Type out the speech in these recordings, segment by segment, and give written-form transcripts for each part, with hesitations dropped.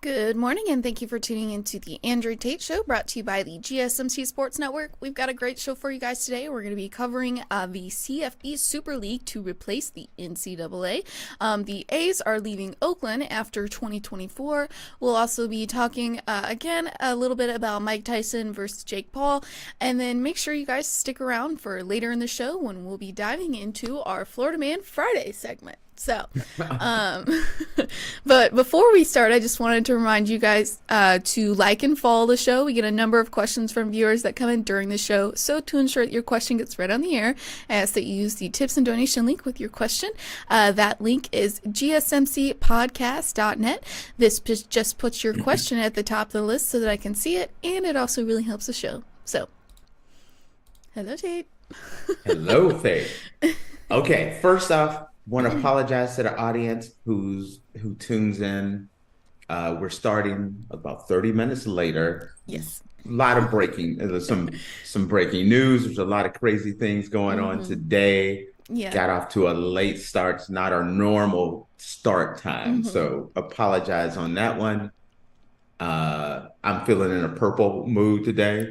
Good morning, and thank you for tuning into the Andrew Tate Show, brought to you by the GSMC Sports Network. We've got a great show for you guys today. We're going to be covering the CFB Super League to replace the NCAA. The A's are leaving Oakland after 2024. We'll also be talking, again, a little bit about Mike Tyson versus Jake Paul. And then make sure you guys stick around for later in the show when we'll be diving into our Florida Man Friday segment. So, but before we start, I just wanted to remind you guys to like and follow the show. We get a number of questions from viewers that come in during the show. So to ensure that your question gets read on the air, I ask that you use the tips and donation link with your question. That link is gsmcpodcast.net. This just puts your question at the top of the list so that I can see it, and it also really helps the show. So, hello, Tate. Hello, Faith. Okay, first off, want to apologize to the audience who tunes in. We're starting about 30 minutes later. Yes. A lot of some breaking news. There's a lot of crazy things going on today. Yeah. Got off to a late start. It's not our normal start time. So apologize on that one. I'm feeling in a purple mood today.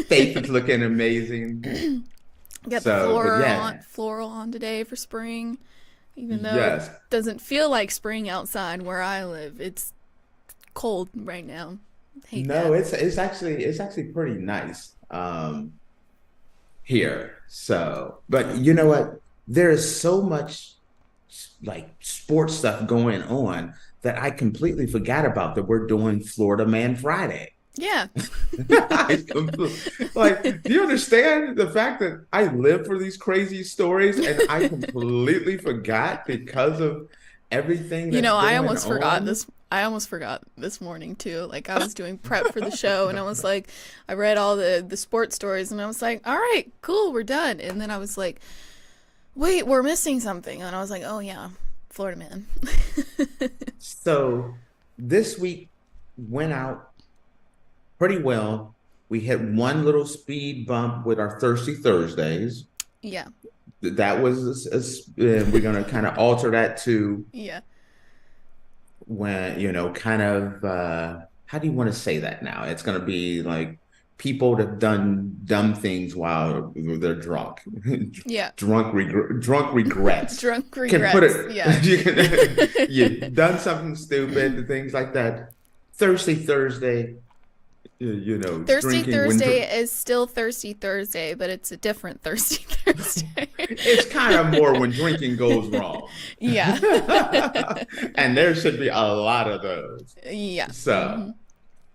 Faith is looking amazing. Got the floral on today for spring, even though it doesn't feel like spring outside where I live. It's cold right now. It's actually pretty nice here. So, but you know what? There is so much like sports stuff going on that I completely forgot about that we're doing Florida Man Friday. Yeah. Like, do you understand the fact that I live for these crazy stories and I completely forgot because of everything that's I almost forgot this morning too. Like, I was doing prep for the show and I was like, I read all the sports stories and I was like, all right, cool, we're done. And then I was like, wait, we're missing something. And I was like, oh yeah, Florida Man. So this week went out pretty well. We hit one little speed bump with our Thirsty Thursdays. Yeah. That was, we're going to kind of alter that to when, kind of, how do you want to say that now? It's going to be like people that have done dumb things while they're drunk. Yeah. Drunk regrets. Drunk regrets. Can put it, yeah. You've done something stupid, things like that. Thirsty Thursday. Thirsty Thursday is still Thirsty Thursday, but it's a different Thirsty Thursday. It's kind of more when drinking goes wrong. Yeah. And there should be a lot of those. Yeah. So,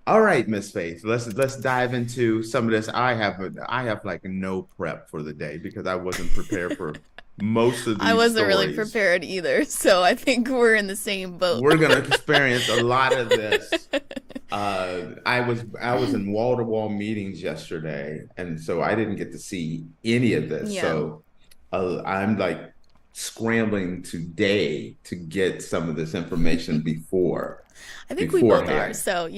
all right, Miss Faith, let's dive into some of this. I have like no prep for the day because I wasn't prepared for most of these I wasn't stories. really prepared either, so I think we're in the same boat. We're gonna experience a lot of this. I was in wall-to-wall meetings yesterday, and so I didn't get to see any of this. Yeah. So I'm like scrambling today to get some of this information before. I think we both are, so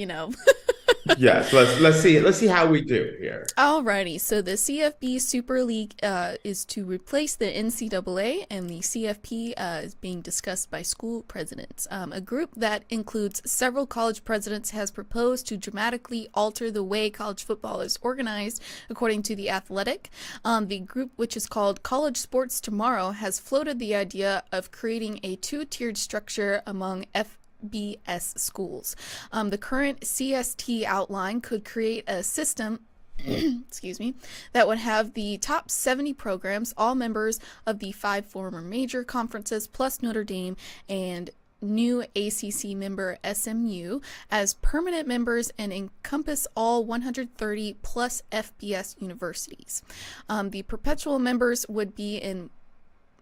Yes, let's see how we do here. Alrighty, so the CFB Super League is to replace the NCAA, and the CFP is being discussed by school presidents. A group that includes several college presidents has proposed to dramatically alter the way college football is organized, according to The Athletic. The group, which is called College Sports Tomorrow, has floated the idea of creating a two-tiered structure among FBS schools. The current CST outline could create a system excuse me, that would have the top 70 programs, all members of the 5 former major conferences, plus Notre Dame and new ACC member SMU, as permanent members and encompass all 130 plus FBS universities. The perpetual members would be in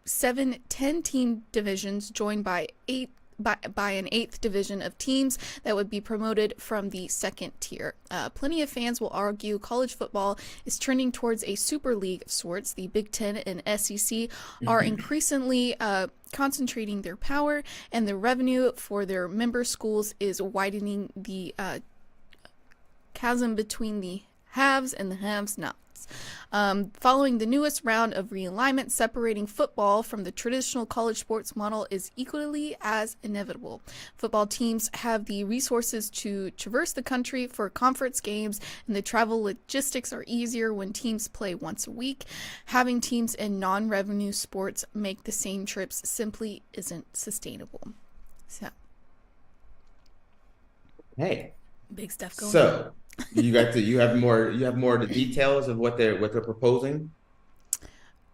7 10-team divisions joined by an 8th division of teams that would be promoted from the 2nd tier. Plenty of fans will argue college football is trending towards a super league of sorts. The Big Ten and SEC are increasingly concentrating their power, and the revenue for their member schools is widening the chasm between the haves and the have-nots. Following the newest round of realignment, separating football from the traditional college sports model is equally as inevitable. Football teams have the resources to traverse the country for conference games, and the travel logistics are easier when teams play once a week. Having teams in non-revenue sports make the same trips simply isn't sustainable. So, Hey, big stuff going on. so you have more of the details of what they're proposing,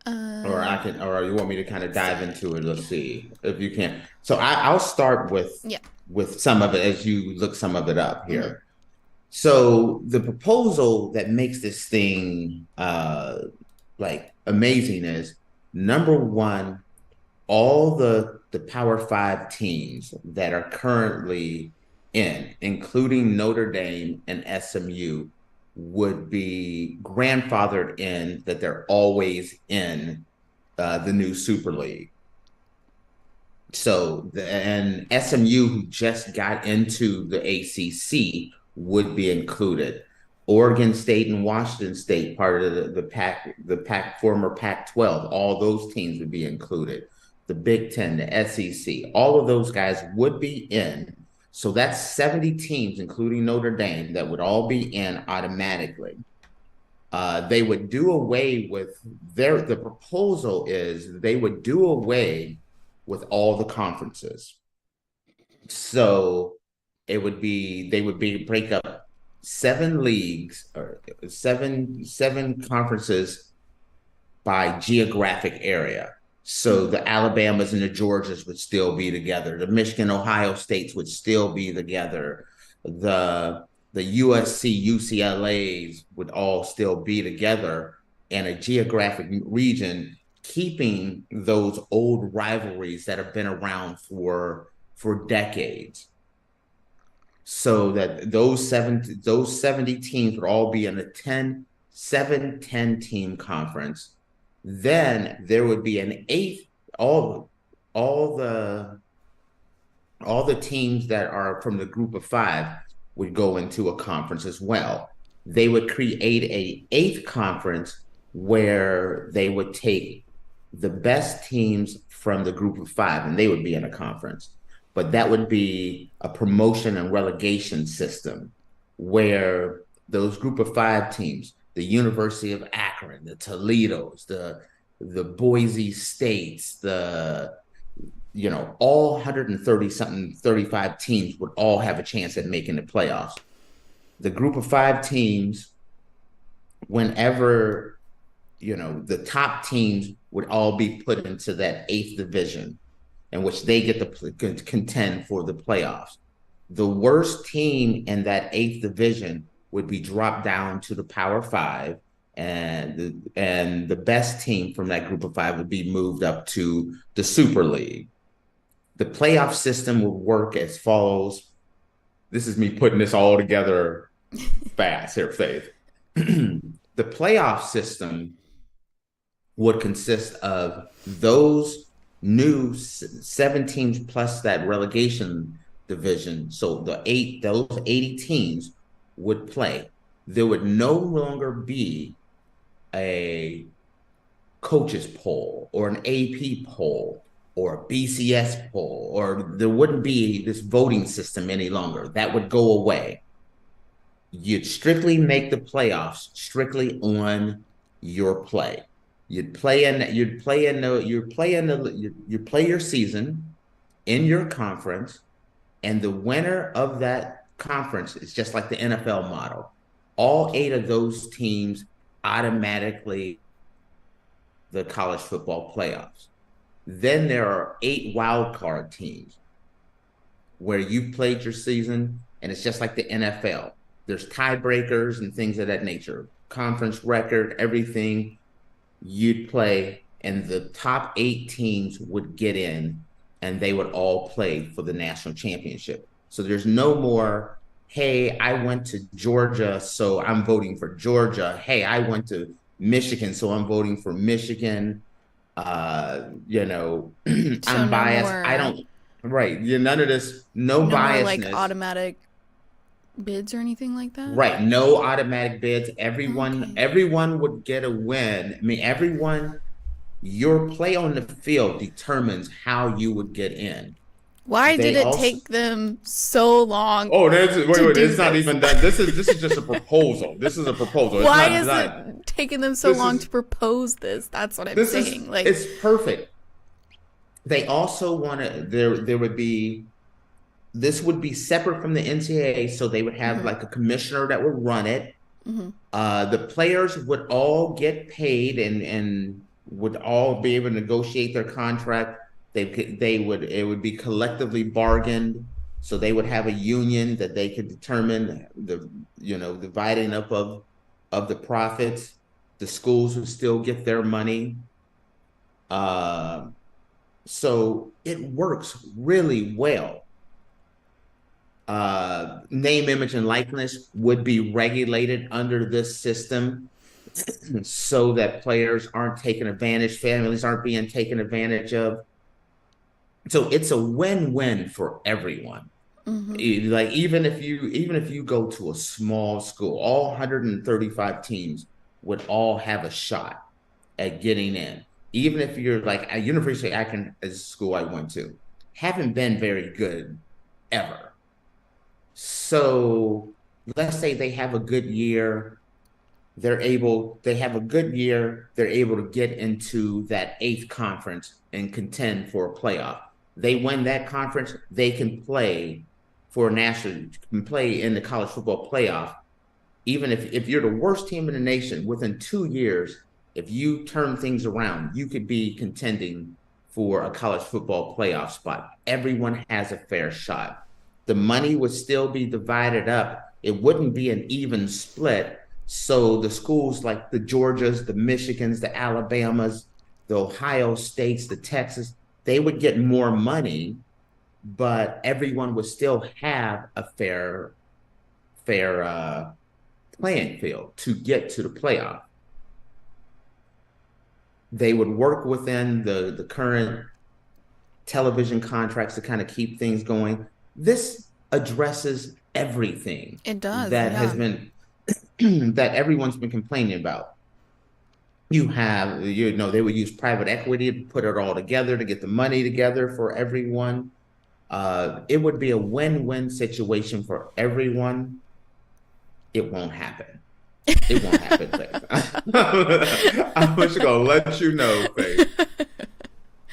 or you want me to kind of dive into it? Let's see if you can. So I'll start Yeah. with some of it as you look some of it up here. Mm-hmm. So the proposal that makes this thing like amazing is number one, all the Power Five teams that are currently in, including Notre Dame and SMU, would be grandfathered in that they're always in the new Super League. So and SMU, who just got into the ACC, would be included. Oregon State and Washington State, part of the former Pac-12, all those teams would be included. The Big Ten, the SEC, all of those guys would be in. So that's 70 teams, including Notre Dame, that would all be in automatically. They would do away with the proposal is they would do away with all the conferences. So they would break up 7 leagues or seven conferences by geographic area. So the Alabamas and the Georgias would still be together. The Michigan, Ohio States would still be together. The USC, UCLAs would all still be together in a geographic region, keeping those old rivalries that have been around for decades. So that those 70 teams would all be in a 10 team conference. Then there would be an eighth, all the teams that are from the group of 5 would go into a conference as well. They would create a 8th conference where they would take the best teams from the group of 5 and they would be in a conference. But that would be a promotion and relegation system where those group of 5 teams, the University of Akron, the Toledos, the Boise States, all 130 something, 35 teams would all have a chance at making the playoffs. The group of 5 teams, whenever, the top teams would all be put into that 8th division in which they get to contend for the playoffs. The worst team in that 8th division would be dropped down to the Power 5, and the best team from that group of 5 would be moved up to the Super League. The playoff system would work as follows. This is me putting this all together fast here, Faith. The playoff system would consist of those new 7 teams plus that relegation division. So those 80 teams would play. There would no longer be a coaches poll or an AP poll or a BCS poll, or there wouldn't be this voting system any longer. That would go away. You'd strictly make the playoffs strictly on your play. You'd play your season in your conference, and the winner of that conference is just like the NFL model. All 8 of those teams automatically the college football playoffs. Then there are 8 wildcard teams where you've played your season, and it's just like the NFL. There's tiebreakers and things of that nature. Conference record, everything you'd play, and the top 8 teams would get in, and they would all play for the national championship. So there's no more, hey, I went to Georgia, so I'm voting for Georgia. Hey, I went to Michigan, so I'm voting for Michigan. I'm biased. I don't, right. None of this, no biasness. More like automatic bids or anything like that? Right. No automatic bids. Everyone, Okay. everyone would get a win. I mean, everyone, your play on the field determines how you would get in. Why did They it also, take them so long oh, wait, to wait, do it's not this? even done. This is just a proposal. This is a proposal. It's Why not is done. it taking them so This long to is propose this? That's what I'm this is saying. Like, it's perfect. They also want to there would be this would be separate from the NCAA, so they would have mhm, like a commissioner that would run it. mhm. The players would all get paid and would all be able to negotiate their contract. They would it would be collectively bargained, so they would have a union that they could determine the dividing up of the profits. The schools would still get their money. Uh, so it works really well. Name, image, and likeness would be regulated under this system so that players aren't taken advantage, families aren't being taken advantage of. So it's a win-win for everyone. Mhm. Like even if you go to a small school, all 135 teams would all have a shot at getting in. Even if you're like a University of Akron, as a school I went to, haven't been very good ever. So let's say they have a good year, they have a good year, they're able to get into that eighth conference and contend for a playoff. They win that conference, they can play for a national, can play in the college football playoff. Even if you're the worst team in the nation, within 2 years, if you turn things around, you could be contending for a college football playoff spot. Everyone has a fair shot. The money would still be divided up. It wouldn't be an even split. So the schools like the Georgias, the Michigans, the Alabamas, the Ohio States, the Texas, they would get more money, but everyone would still have a fair playing field to get to the playoff. They would work within the current television contracts to kind of keep things going. This addresses everything It does, that has yeah. been that everyone's been complaining about. They would use private equity to put it all together to get the money together for everyone. It would be a win-win situation for everyone. It won't happen. It won't happen, Faith. I'm just gonna let you know, Faith.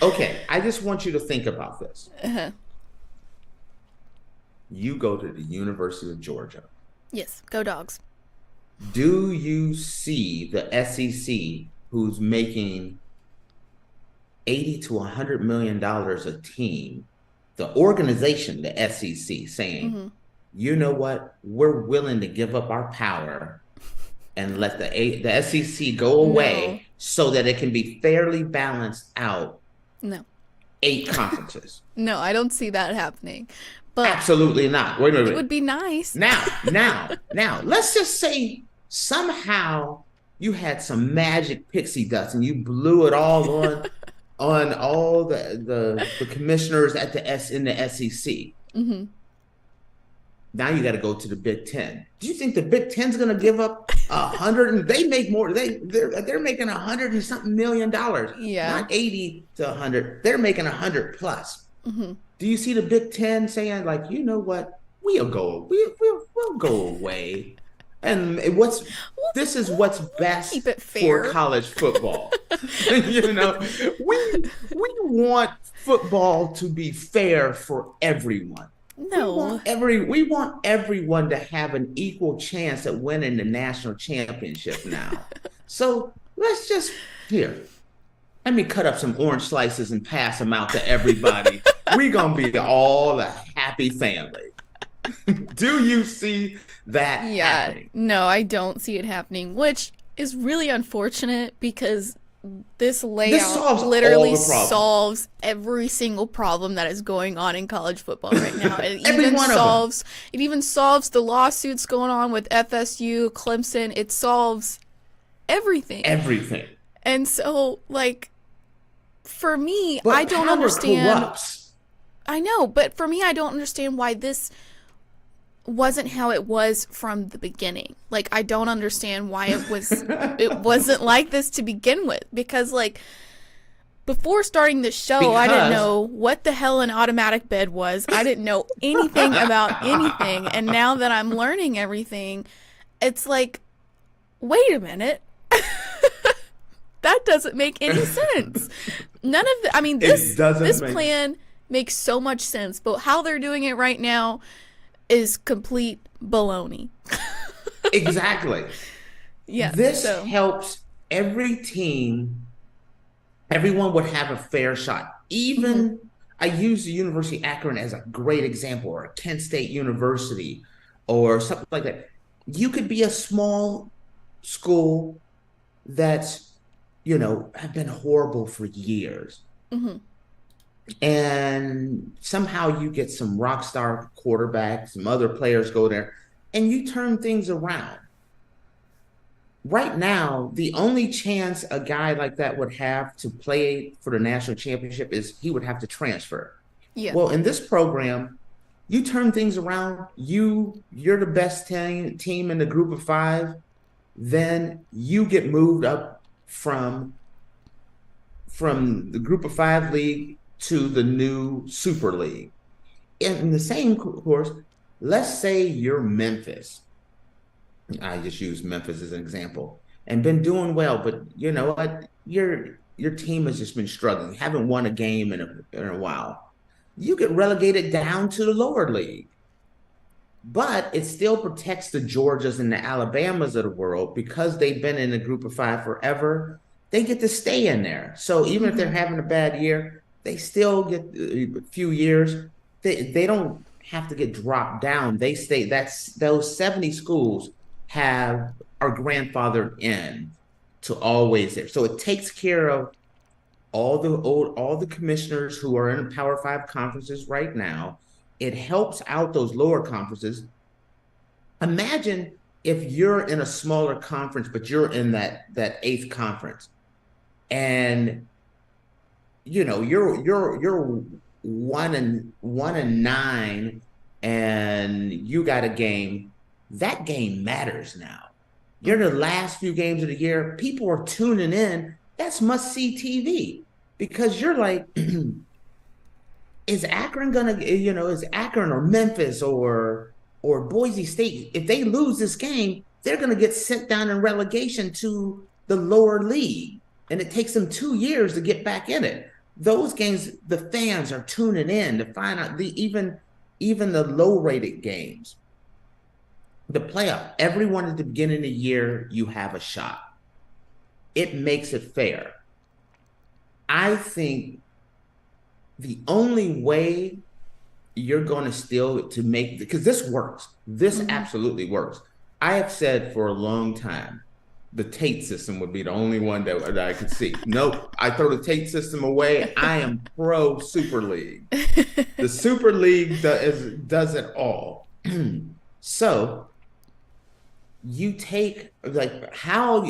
Okay, I just want you to think about this. Uh-huh. You go to the University of Georgia. Yes, go dogs. Do you see the SEC who's making 80 to $100 million a team, the organization, the SEC, saying, Mhm. you know what, we're willing to give up our power and let the SEC go No. away so that it can be fairly balanced out No. 8 conferences. No, I don't see that happening. But Absolutely not. Wait. it would be nice. Now, let's just say somehow you had some magic pixie dust and you blew it all on all the commissioners at in the SEC. Mhm. Now you got to go to the Big Ten. Do you think the Big Ten's going to give up 100? And they make more. They're making 100 and something $1 million. Yeah. Not 80 to 100. They're making 100 plus. Mhm. Do you see the Big Ten saying like, you know what, we'll go away, and this is what's best keep it for fair. college football. we want football to be fair for everyone. No. We want everyone to have an equal chance at winning the national championship now. So let's just let me cut up some orange slices and pass them out to everybody. We're gonna be all a happy family. Do you see that happening? No, I don't see it happening, which is really unfortunate because this layout solves literally all the problems. solves every single problem that is going on in college football right now. It Every one of them. It even solves the lawsuits going on with FSU, Clemson. It solves everything. Everything. And so, like, for me, But I don't power understand. corrupts. I know, but for me, I don't understand why this wasn't how it was from the beginning. Like, I don't understand why it wasn't like this to begin with, because like before starting the show, I didn't Because know what the hell an automatic bed was. I didn't know anything about anything, and now that I'm learning everything, it's like, wait a minute. That doesn't make any sense. None of the, I mean, it this doesn't make plan makes so much sense, but how they're doing it right now is complete baloney. exactly. Yeah, This so. helps every team. Everyone would have a fair shot. Mhm. Even I use the University of Akron as a great example, or Kent State University, or something like that. You could be a small school that's, have been horrible for years. Mhm. And somehow you get some rock star quarterbacks, some other players go there, and you turn things around. Right now, the only chance a guy like that would have to play for the national championship is he would have to transfer. Yeah. Well, in this program, you turn things around, you're the best team in the group of five, then you get moved up from the group of five league to the new super league. In the same course, let's say you're Memphis. I just use Memphis as an example, and been doing well, but you know what? Your team has just been struggling. You haven't won a game in a while. You get relegated down to the lower league, but it still protects the Georgias and the Alabamas of the world because they've been in a group of five forever. They get to stay in there. So even if they're Mhm. having a bad year, they still get a few years. They don't have to get dropped down. They stay. That's those 70 schools have are grandfathered in to always there. So it takes care of all the commissioners who are in Power Five conferences right now. It helps out those lower conferences. Imagine if you're in a smaller conference, but you're in that eighth conference, and you're one and nine, and you got a game. That game matters now. You're the last few games of the year. People are tuning in. That's must see TV because you're like, is Akron gonna, is Akron or Memphis or Boise State, if they lose this game, they're gonna get sent down in relegation to the lower league. And it takes them 2 years to get back in it. Those games, the fans are tuning in to find out even the low rated games. The playoff, everyone at the beginning of the year, you have a shot. It makes it fair. I think the only way you're going to still to make because this works. This Mhm. absolutely works. I have said for a long time the Tate system would be the only one that I could see. Nope, I throw the Tate system away. I am pro Super League. The Super League does it all. So you take like how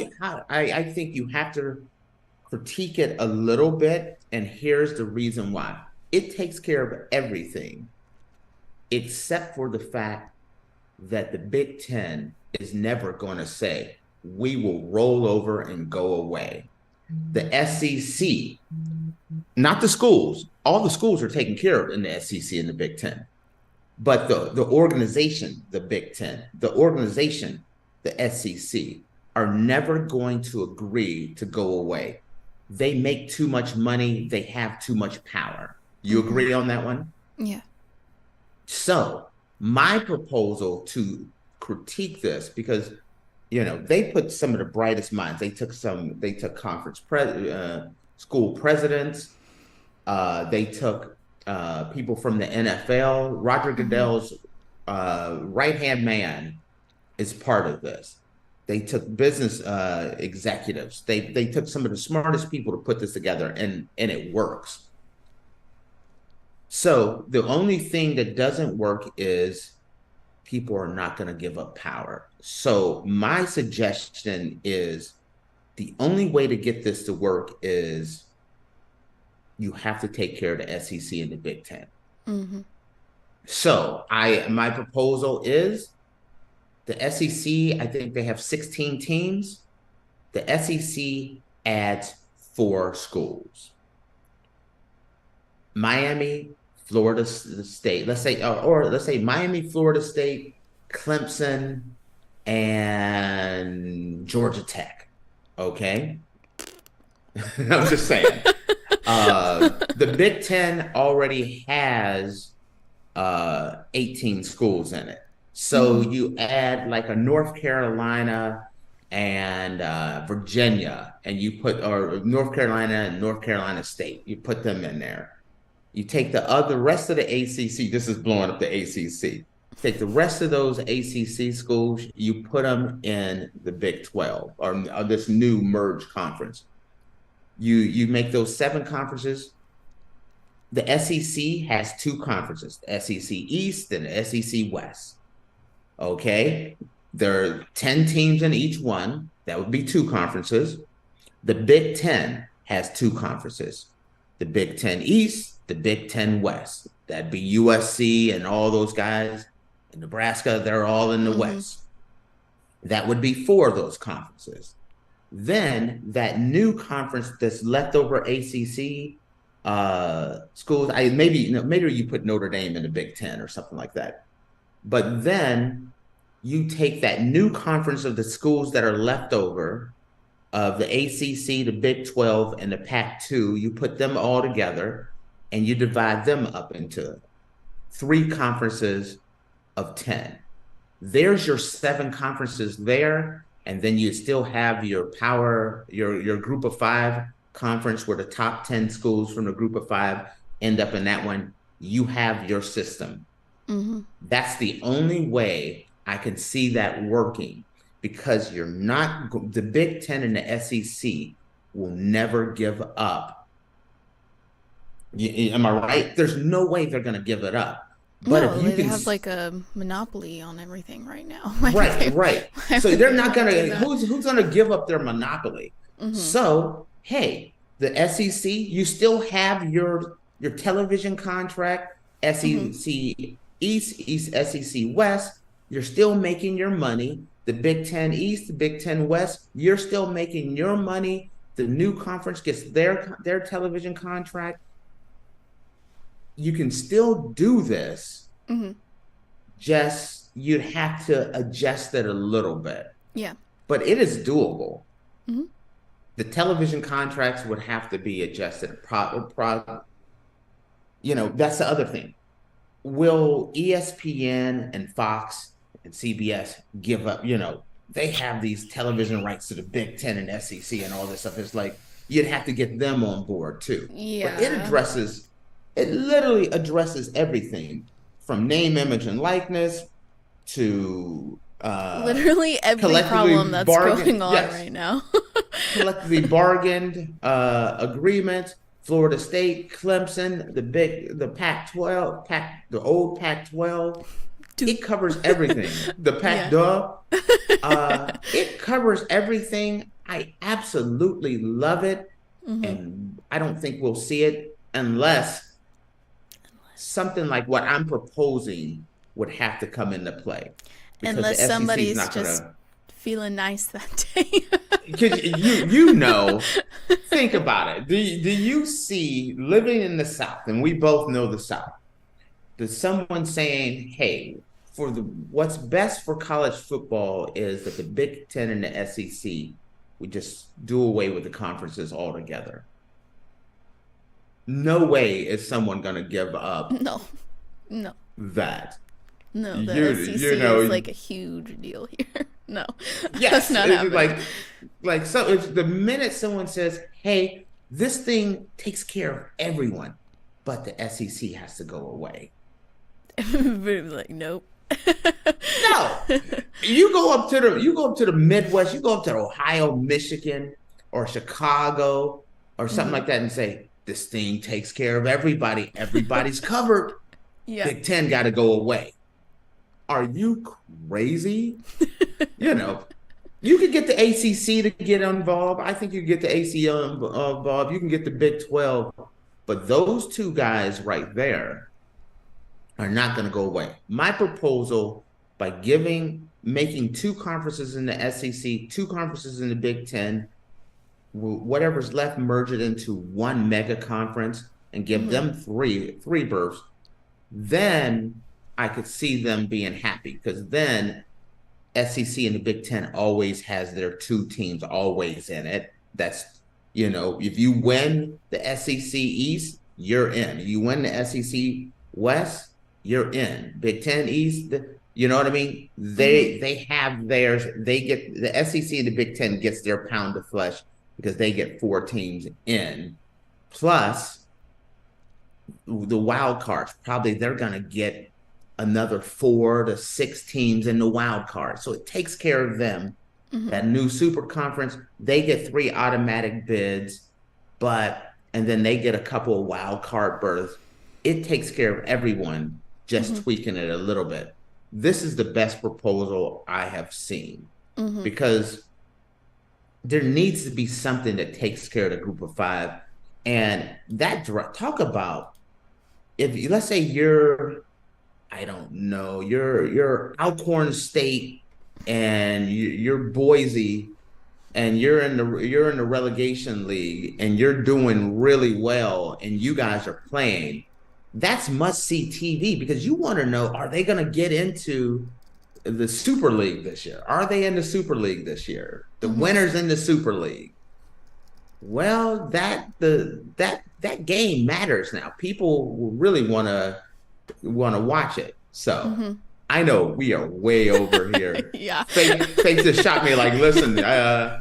I think you have to critique it a little bit, and here's the reason why. It takes care of everything except for the fact that the Big Ten is never going to say, we will roll over and go away. The SEC, not the schools, all the schools are taken care of in the SEC and the Big Ten. But the organization, the Big Ten, the organization, the SEC, are never going to agree to go away. They make too much money, they have too much power. You Mhm. agree on that one? Yeah. So, my proposal to critique this, because they put some of the brightest minds. They took school presidents. They took people from the NFL. Roger Mhm. Goodell's right hand man is part of this. They took business executives. They took some of the smartest people to put this together, and it works. So the only thing that doesn't work is people are not going to give up power. So my suggestion is the only way to get this to work is you have to take care of the SEC and the Big Ten. Mhm. So my proposal is the SEC, I think they have 16 teams. The SEC adds 4 schools. Miami, Florida State, let's say Miami, Florida State, Clemson, and Georgia Tech. Okay. I'm just saying. The Big Ten already has 18 schools in it. So you add like a North Carolina and Virginia, and or North Carolina and North Carolina State, you put them in there. You take the rest of the ACC, this is blowing up the ACC. Take the rest of those ACC schools, you put them in the Big 12 or this new merged conference. You make those 7 conferences. The SEC has 2 conferences, the SEC East and the SEC West. Okay, there are 10 teams in each one. That would be 2 conferences. The Big Ten has 2 conferences, the Big Ten East, the Big Ten West. That'd be USC and all those guys in Nebraska. They're all in the West. That would be 4 of those conferences. Then that new conference that's leftover ACC schools, maybe you put Notre Dame in the Big Ten or something like that. But then you take that new conference of the schools that are left over of the ACC, the Big 12, and the Pac-2, you put them all together and you divide them up into 3 conferences of 10. There's your 7 conferences there. And then you still have your your group of 5 conference where the top 10 schools from the group of 5 end up in that one. You have your system. That's the only way I can see that working, because the Big Ten and the SEC will never give up. Am I right? There's no way they're going to give it up. But no, they have like a monopoly on everything right now. Right. So they're not going to, who's going to give up their monopoly? So, hey, the SEC, you still have your television contract, SEC East, SEC West, you're still making your money. The Big Ten East, the Big Ten West, you're still making your money. The new conference gets their television contract. You can still do this. Just you'd have to adjust it a little bit. Yeah. But it is doable. The television contracts would have to be adjusted. That's the other thing. Will ESPN and Fox and CBS give up? They have these television rights to the Big Ten and SEC and all this stuff. It's like you'd have to get them on board too. Yeah. But it literally addresses everything from name, image, and likeness to literally every problem that's going on right now. Collectively bargained agreement. Florida State, Clemson, the Pac-12, the old Pac-12. It covers everything. The Pac-12. It covers everything. I absolutely love it, and I don't think we'll see it unless something like what I'm proposing would have to come into play. Unless somebody's just feeling nice that day. Because think about it. Do you see, living in the South, and we both know the South, there's someone saying, hey, what's best for college football is that the Big Ten and the SEC would just do away with the conferences altogether. No way is someone going to give up that. No, the SEC is like a huge deal here. No, yes, that's not happening. So if the minute someone says, hey, this thing takes care of everyone, but the SEC has to go away. Like, nope. No, you go up to the Midwest, you go up to Ohio, Michigan, or Chicago, or something like that, and say, this thing takes care of everybody. Everybody's covered. Yeah. Big Ten got to go away. Are you crazy? You could get the ACC to get involved. I think you get the ACL involved. You can get the Big 12. But those 2 guys right there are not going to go away. My proposal, by making two conferences in the SEC, two conferences in the Big Ten, whatever's left, merge it into one mega conference and give them three berths, then I could see them being happy, because then SEC and the Big Ten always has their two teams always in it. That's, if you win the SEC East, you're in. You win the SEC West, you're in. Big Ten East, you know what I mean? They have theirs. They get the SEC and the Big Ten gets their pound of flesh because they get four teams in. Plus, the wild cards, probably they're going to get another 4 to 6 teams in the wild card. So it takes care of them. That new super conference, they get 3 automatic bids, and then they get a couple of wild card berths. It takes care of everyone, just tweaking it a little bit. This is the best proposal I have seen, because there needs to be something that takes care of the group of 5. And talk about, if let's say you're Alcorn State and you're Boise and you're in the relegation league and you're doing really well and you guys are playing, that's must-see TV, because you want to know, are they going to get into the Super League this year? Are they in the Super League this year? The winners in the Super League. Well, that game matters now. People will really want to watch it. So I know we are way over here. Yeah. Faith just shot me like, listen,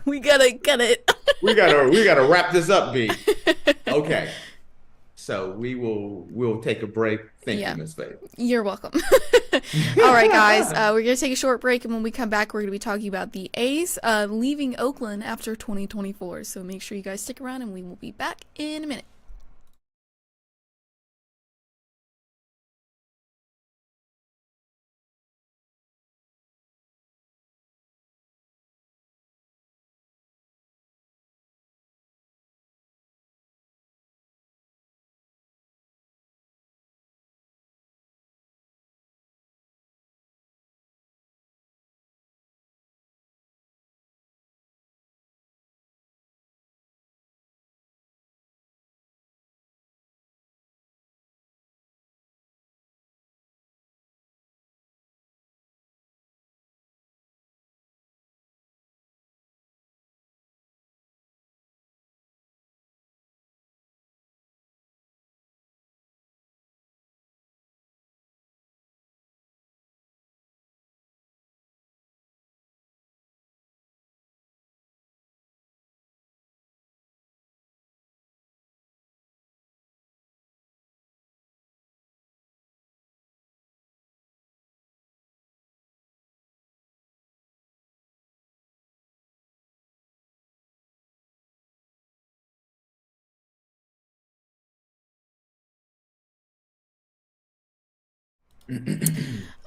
we gotta get it. we gotta wrap this up, B. Okay. So we'll take a break. Thank you, Ms. Faith. You're welcome. All right, guys. We're going to take a short break, and when we come back, we're going to be talking about the A's leaving Oakland after 2024. So make sure you guys stick around, and we will be back in a minute.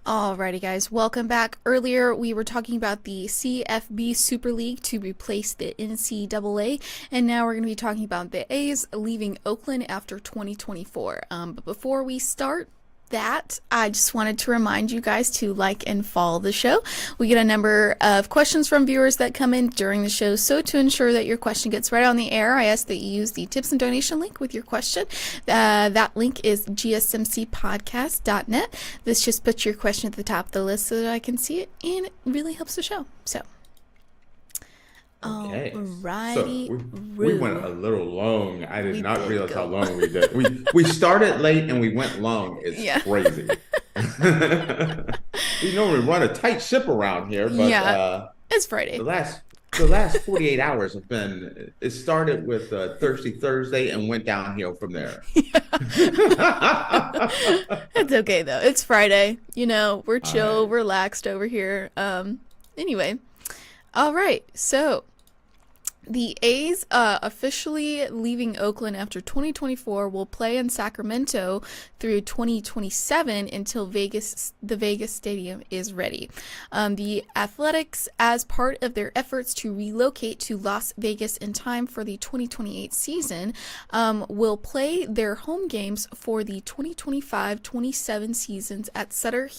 Alrighty, guys, welcome back. Earlier, we were talking about the CFB Super League to replace the NCAA, and now we're going to be talking about the A's leaving Oakland after 2024. But before we start that, I just wanted to remind you guys to like and follow the show. We get a number of questions from viewers that come in during the show, so to ensure that your question gets right on the air, I ask that you use the tips and donation link with your question. That link is gsmcpodcast.net. This just puts your question at the top of the list so that I can see it, and it really helps the show. So okay. Alrighty. So we went a little long. I did not realize how long we did. We started late and we went long. It's crazy. We normally run a tight ship around here, but it's Friday. The last 48 hours have been. It started with Thirsty Thursday and went downhill from there. It's okay though. It's Friday. We're chill, relaxed over here. Anyway. All right, so The A's officially leaving Oakland after 2024 will play in Sacramento through 2027 until the Vegas Stadium is ready. The Athletics, as part of their efforts to relocate to Las Vegas in time for the 2028 season, will play their home games for the 2025-27 seasons at Sutter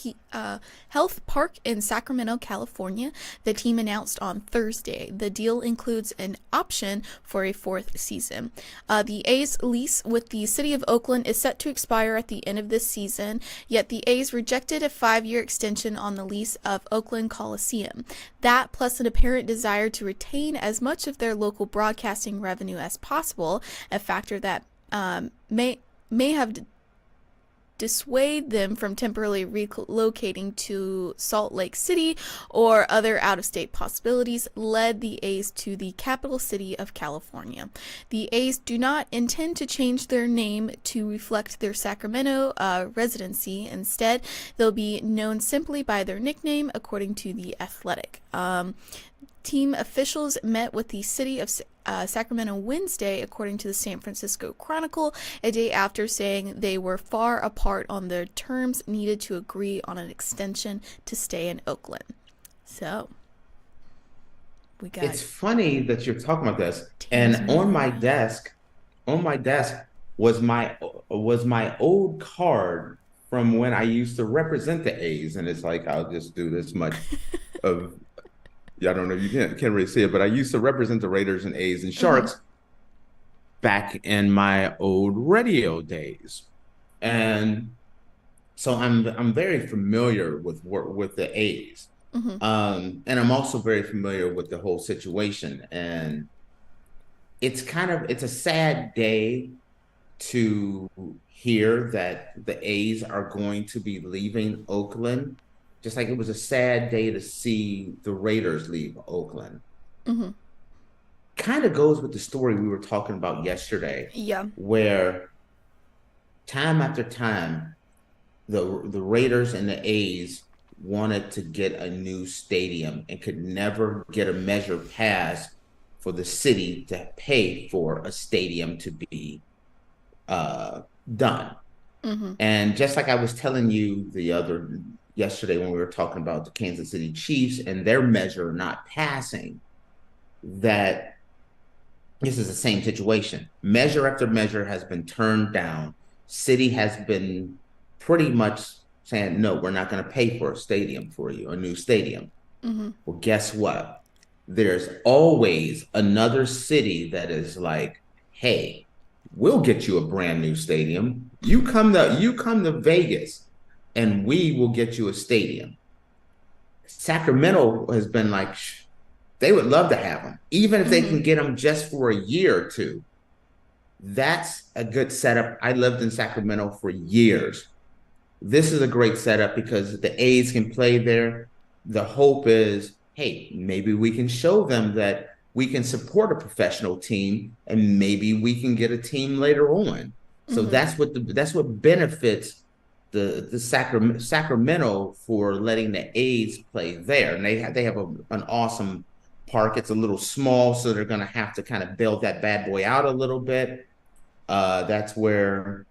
Health Park in Sacramento, California. The team announced on Thursday. The deal includes an option for a fourth season. The A's lease with the city of Oakland is set to expire at the end of this season, yet the A's rejected a 5-year extension on the lease of Oakland Coliseum. That, plus an apparent desire to retain as much of their local broadcasting revenue as possible, a factor that may have dissuade them from temporarily relocating to Salt Lake City or other out-of-state possibilities, led the A's to the capital city of California. The A's do not intend to change their name to reflect their Sacramento residency. Instead, they'll be known simply by their nickname, according to The Athletic. Team officials met with the city of Sacramento Wednesday, according to the San Francisco Chronicle, a day after saying they were far apart on the terms needed to agree on an extension to stay in Oakland. So, we got. It's funny that you're talking about this. And on my desk was my old card from when I used to represent the A's, and it's like I'll just do this much of. Yeah, I don't know. You can't really see it, but I used to represent the Raiders and A's and Sharks back in my old radio days, and so I'm very familiar with the A's, and I'm also very familiar with the whole situation. And it's a sad day to hear that the A's are going to be leaving Oakland. Just like it was a sad day to see the Raiders leave Oakland. Kind of goes with the story we were talking about yesterday. Yeah. Where time after time, the Raiders and the A's wanted to get a new stadium and could never get a measure passed for the city to pay for a stadium to be done. And just like I was telling you yesterday when we were talking about the Kansas City Chiefs and their measure not passing, that this is the same situation. Measure after measure has been turned down. City has been pretty much saying, no, we're not going to pay for a stadium for you, a new stadium. Well, guess what? There's always another city that is like, hey, we'll get you a brand new stadium. You come to Vegas, and we will get you a stadium. Sacramento has been like, they would love to have them, even if they can get them just for a year or two. That's a good setup. I lived in Sacramento for years. This is a great setup because the A's can play there. The hope is, hey, maybe we can show them that we can support a professional team, and maybe we can get a team later on. So that's what benefits the Sacramento for letting the A's play there. And they have an awesome park. It's a little small, so they're going to have to kind of build that bad boy out a little bit. That's where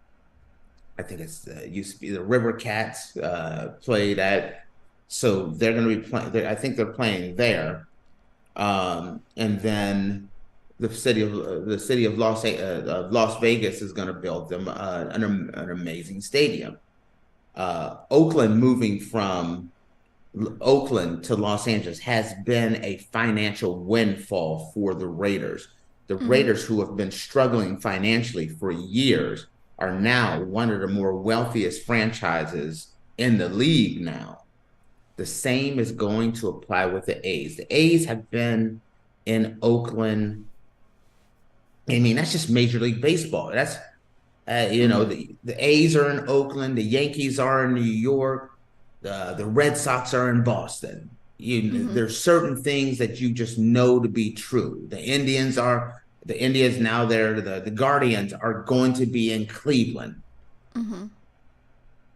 I think it used to be the River Cats played at. So they're going to be playing. I think they're playing there. And then the city of Las Vegas is going to build them an amazing stadium. Oakland moving from Oakland to Los Angeles has been a financial windfall for the Raiders. The Raiders, who have been struggling financially for years, are now one of the more wealthiest franchises in the league now. The same is going to apply with the A's. The A's have been in Oakland. I mean, that's just Major League Baseball. That's the A's are in Oakland, the Yankees are in New York, the Red Sox are in Boston. There's certain things that you just know to be true. The Indians now there, the Guardians are going to be in Cleveland.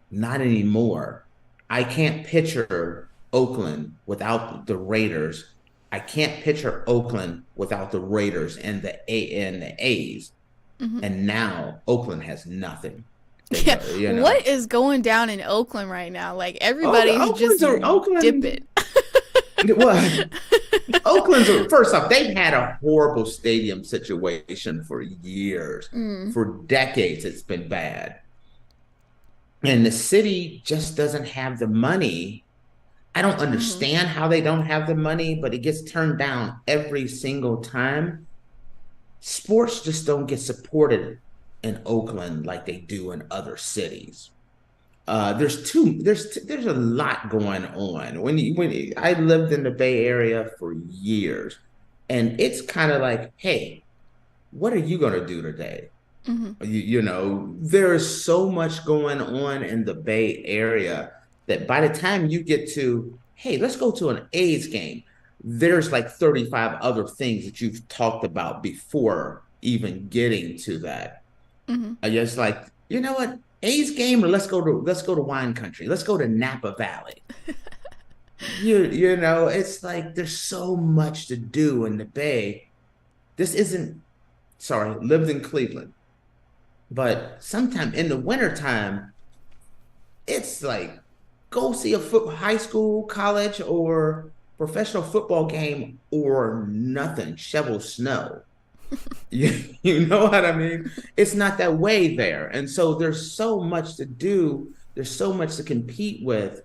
Not anymore. I can't picture Oakland without the Raiders I can't picture Oakland without the Raiders and the A's. And now Oakland has nothing. Yeah. What is going down in Oakland right now? Like everybody's just Oakland, dip it. Well, first off, they've had a horrible stadium situation for years. For decades, it's been bad. And the city just doesn't have the money. I don't understand how they don't have the money, but it gets turned down every single time. Sports just don't get supported in Oakland like they do in other cities. There's a lot going on. When I lived in the Bay Area for years, and it's kind of like, hey, what are you going to do today? There is so much going on in the Bay Area that by the time you get to, hey, let's go to an A's game, there's like 35 other things that you've talked about before even getting to that. I just like, you know what, A's game, or let's go to wine country. Let's go to Napa Valley. It's like there's so much to do in the Bay. Lived in Cleveland. But sometime in the wintertime, it's like, go see a high school, college, or professional football game or nothing, shovel snow. You know what I mean? It's not that way there. And so there's so much to do. There's so much to compete with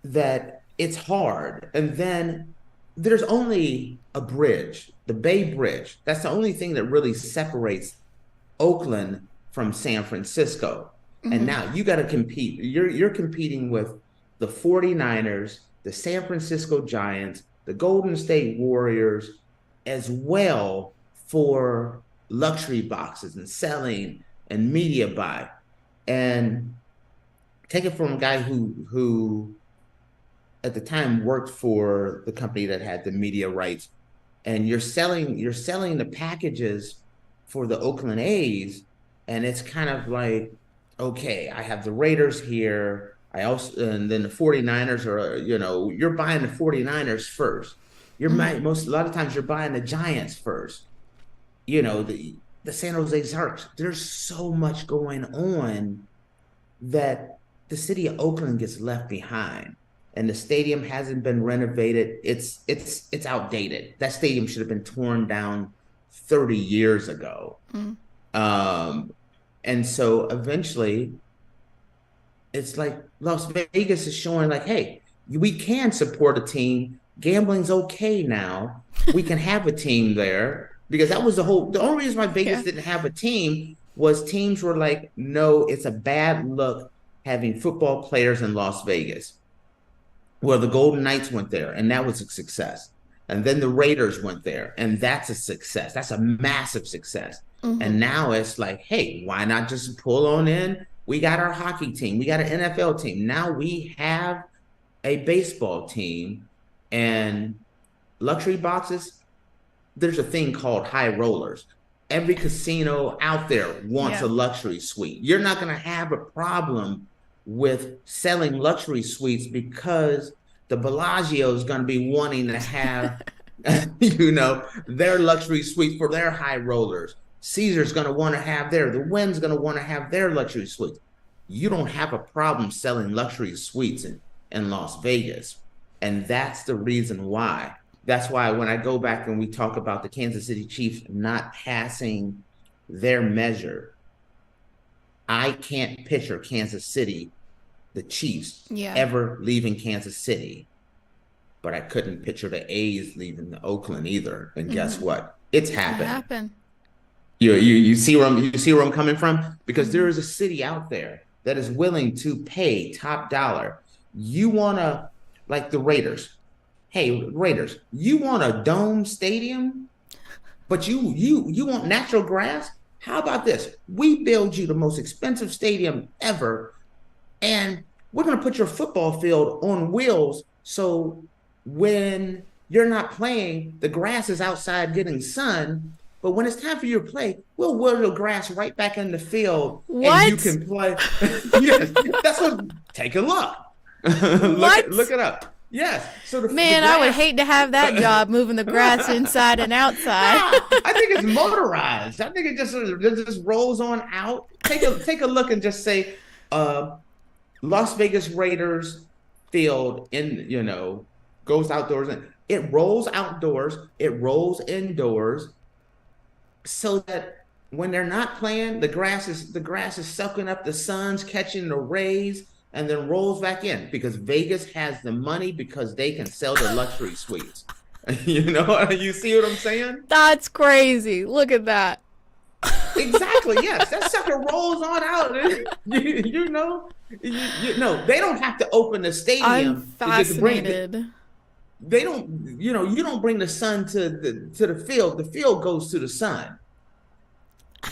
that it's hard. And then there's only a bridge, the Bay Bridge. That's the only thing that really separates Oakland from San Francisco. And now you got to compete. You're competing with the 49ers, the San Francisco Giants, the Golden State Warriors, as well, for luxury boxes and selling and media buy. And take it from a guy who at the time worked for the company that had the media rights, and you're selling the packages for the Oakland A's, and it's kind of like, okay, I have the Raiders here. And then the 49ers are, you're buying the 49ers first. A lot of times you're buying the Giants first. The San Jose Sharks. There's so much going on that the city of Oakland gets left behind, and the stadium hasn't been renovated. It's outdated. That stadium should have been torn down 30 years ago. And so eventually it's like Las Vegas is showing like, hey, we can support a team. Gambling's okay now. We can have a team there, because that was the only reason why Vegas didn't have a team was teams were like, no, it's a bad look having football players in Las Vegas. Well, the Golden Knights went there, and that was a success. And then the Raiders went there, and that's a success. That's a massive success. And now it's like, hey, why not just pull on in? We got our hockey team. We got an NFL team. Now we have a baseball team. And luxury boxes, there's a thing called high rollers. Every casino out there wants a luxury suite. You're not going to have a problem with selling luxury suites, because the Bellagio is going to be wanting to have, their luxury suite for their high rollers. Caesar's going to want to have the Wynn's going to want to have their luxury suites. You don't have a problem selling luxury suites in Las Vegas. And that's the reason why. That's why when I go back and we talk about the Kansas City Chiefs not passing their measure, I can't picture Kansas City, the Chiefs, ever leaving Kansas City. But I couldn't picture the A's leaving Oakland either. And guess what? It's happened. It happened. You see where I'm coming from? Because there is a city out there that is willing to pay top dollar. You want to, like the Raiders. Hey, Raiders, you want a dome stadium, but you want natural grass? How about this? We build you the most expensive stadium ever, and we're going to put your football field on wheels, so when you're not playing, the grass is outside getting sun, but when it's time for you to play, we'll wheel the grass right back in the field, and you can play. Yes, that's what. Take a look. Look it up. Yes. So the Man, I would grass. hate to have that job moving the grass inside and outside. Nah, I think it's motorized. I think it just rolls on out. Take a look and just say, Las Vegas Raiders field goes outdoors and it rolls outdoors, it rolls indoors, so that when they're not playing, the grass is sucking up the sun's catching the rays and then rolls back in because Vegas has the money because they can sell the luxury suites. You see what I'm saying? That's crazy. Look at that. Exactly. Yes, that sucker rolls on out. They don't have to open the stadium. I'm fascinated. They don't. You don't bring the sun to the field. The field goes to the sun.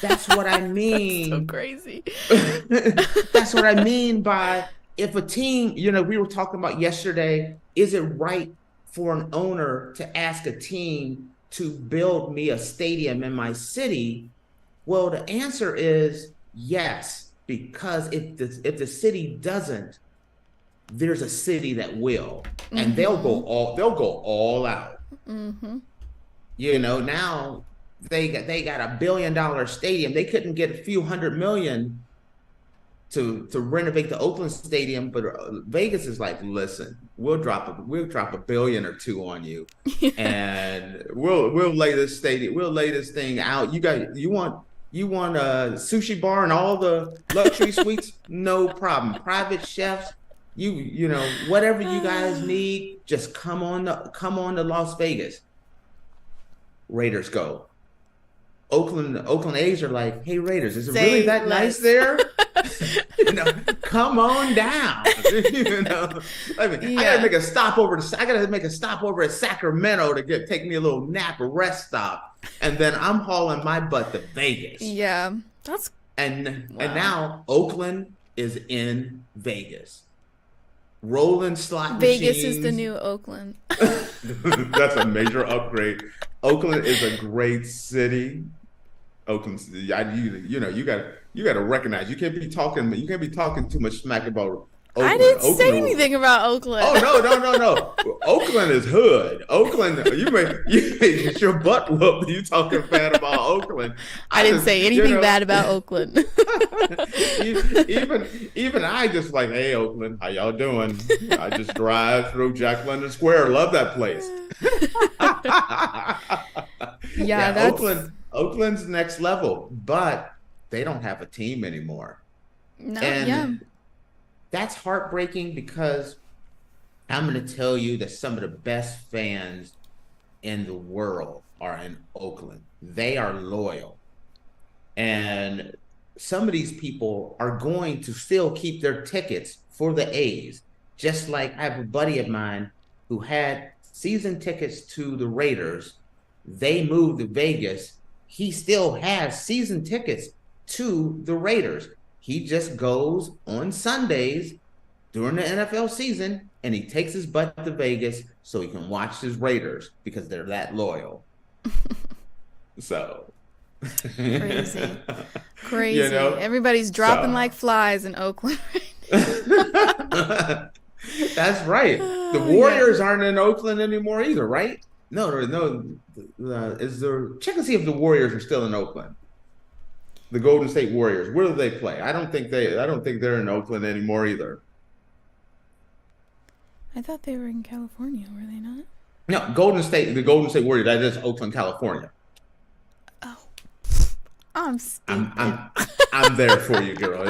That's what I mean. That's so crazy. That's what I mean by if a team. We were talking about yesterday. Is it right for an owner to ask a team to build me a stadium in my city? Well, the answer is yes, because if the city doesn't, there's a city that will, and they'll go all out. Mm-hmm. Now they got $1 billion stadium. They couldn't get a few $100 million to renovate the Oakland stadium, but Vegas is like, listen, we'll drop $1 billion or $2 billion on you, and we'll lay this thing out. You want a sushi bar and all the luxury suites? No problem. Private chefs, whatever you guys need, just come on to Las Vegas. Raiders go. Oakland A's are like, hey Raiders, is it really that nice there? Come on down. I gotta make a stop over. I gotta make a stop over at Sacramento to take me a little nap, a rest stop, and then I'm hauling my butt to Vegas. Yeah, that's and now Oakland is in Vegas. Rolling slot Vegas machines. is the new Oakland. That's a major upgrade. Oakland is a great city. Oakland, you got to recognize you can't be talking too much smack about Oakland. I didn't say anything about Oakland. Oh no. Oakland is hood. Oakland, you may get your butt whooped. You talking bad about Oakland. I didn't say anything bad about Oakland. even I just like, hey Oakland, how y'all doing? I just drive through Jack London Square. Love that place. Yeah, that's Oakland's next level, but they don't have a team anymore. No, and that's heartbreaking because I'm going to tell you that some of the best fans in the world are in Oakland. They are loyal. And some of these people are going to still keep their tickets for the A's. Just like I have a buddy of mine who had season tickets to the Raiders. They moved to Vegas. He still has season tickets to the Raiders. He just goes on Sundays during the NFL season and he takes his butt to Vegas so he can watch his Raiders because they're that loyal. So crazy. Everybody's dropping like flies in Oakland right now. That's right. The Warriors aren't in Oakland anymore either, right? No. Check and see if the Warriors are still in Oakland. The Golden State Warriors. Where do they play? I don't think they're in Oakland anymore either. I thought they were in California. Were they not? No, the Golden State Warriors. That is Oakland, California. Oh, I'm stupid. I'm there for you, girl.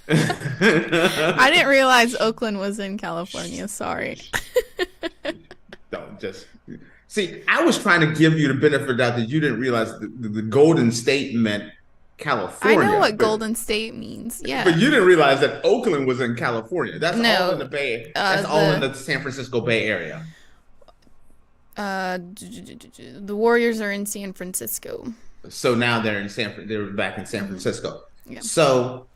I didn't realize Oakland was in California. Sorry. Don't just see. I was trying to give you the benefit of the doubt that you didn't realize the Golden State meant California. I know what Golden State means. Yeah, but you didn't realize that Oakland was in California. That's all in the Bay. That's all in the San Francisco Bay Area. The Warriors are in San Francisco. So now they're back in San Francisco. Yeah. So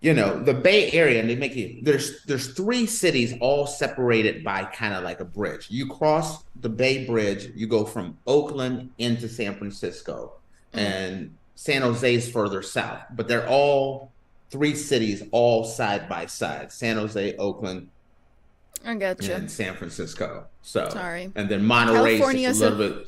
the Bay Area, and they make it, there's 3 cities all separated by kind of like a bridge. You cross the Bay Bridge, you go from Oakland into San Francisco, and San Jose is further south, but they're all 3 cities all side by side, San Jose, Oakland, I gotcha. in San Francisco. So, Sorry. and then Monterey is just a California's a little bit.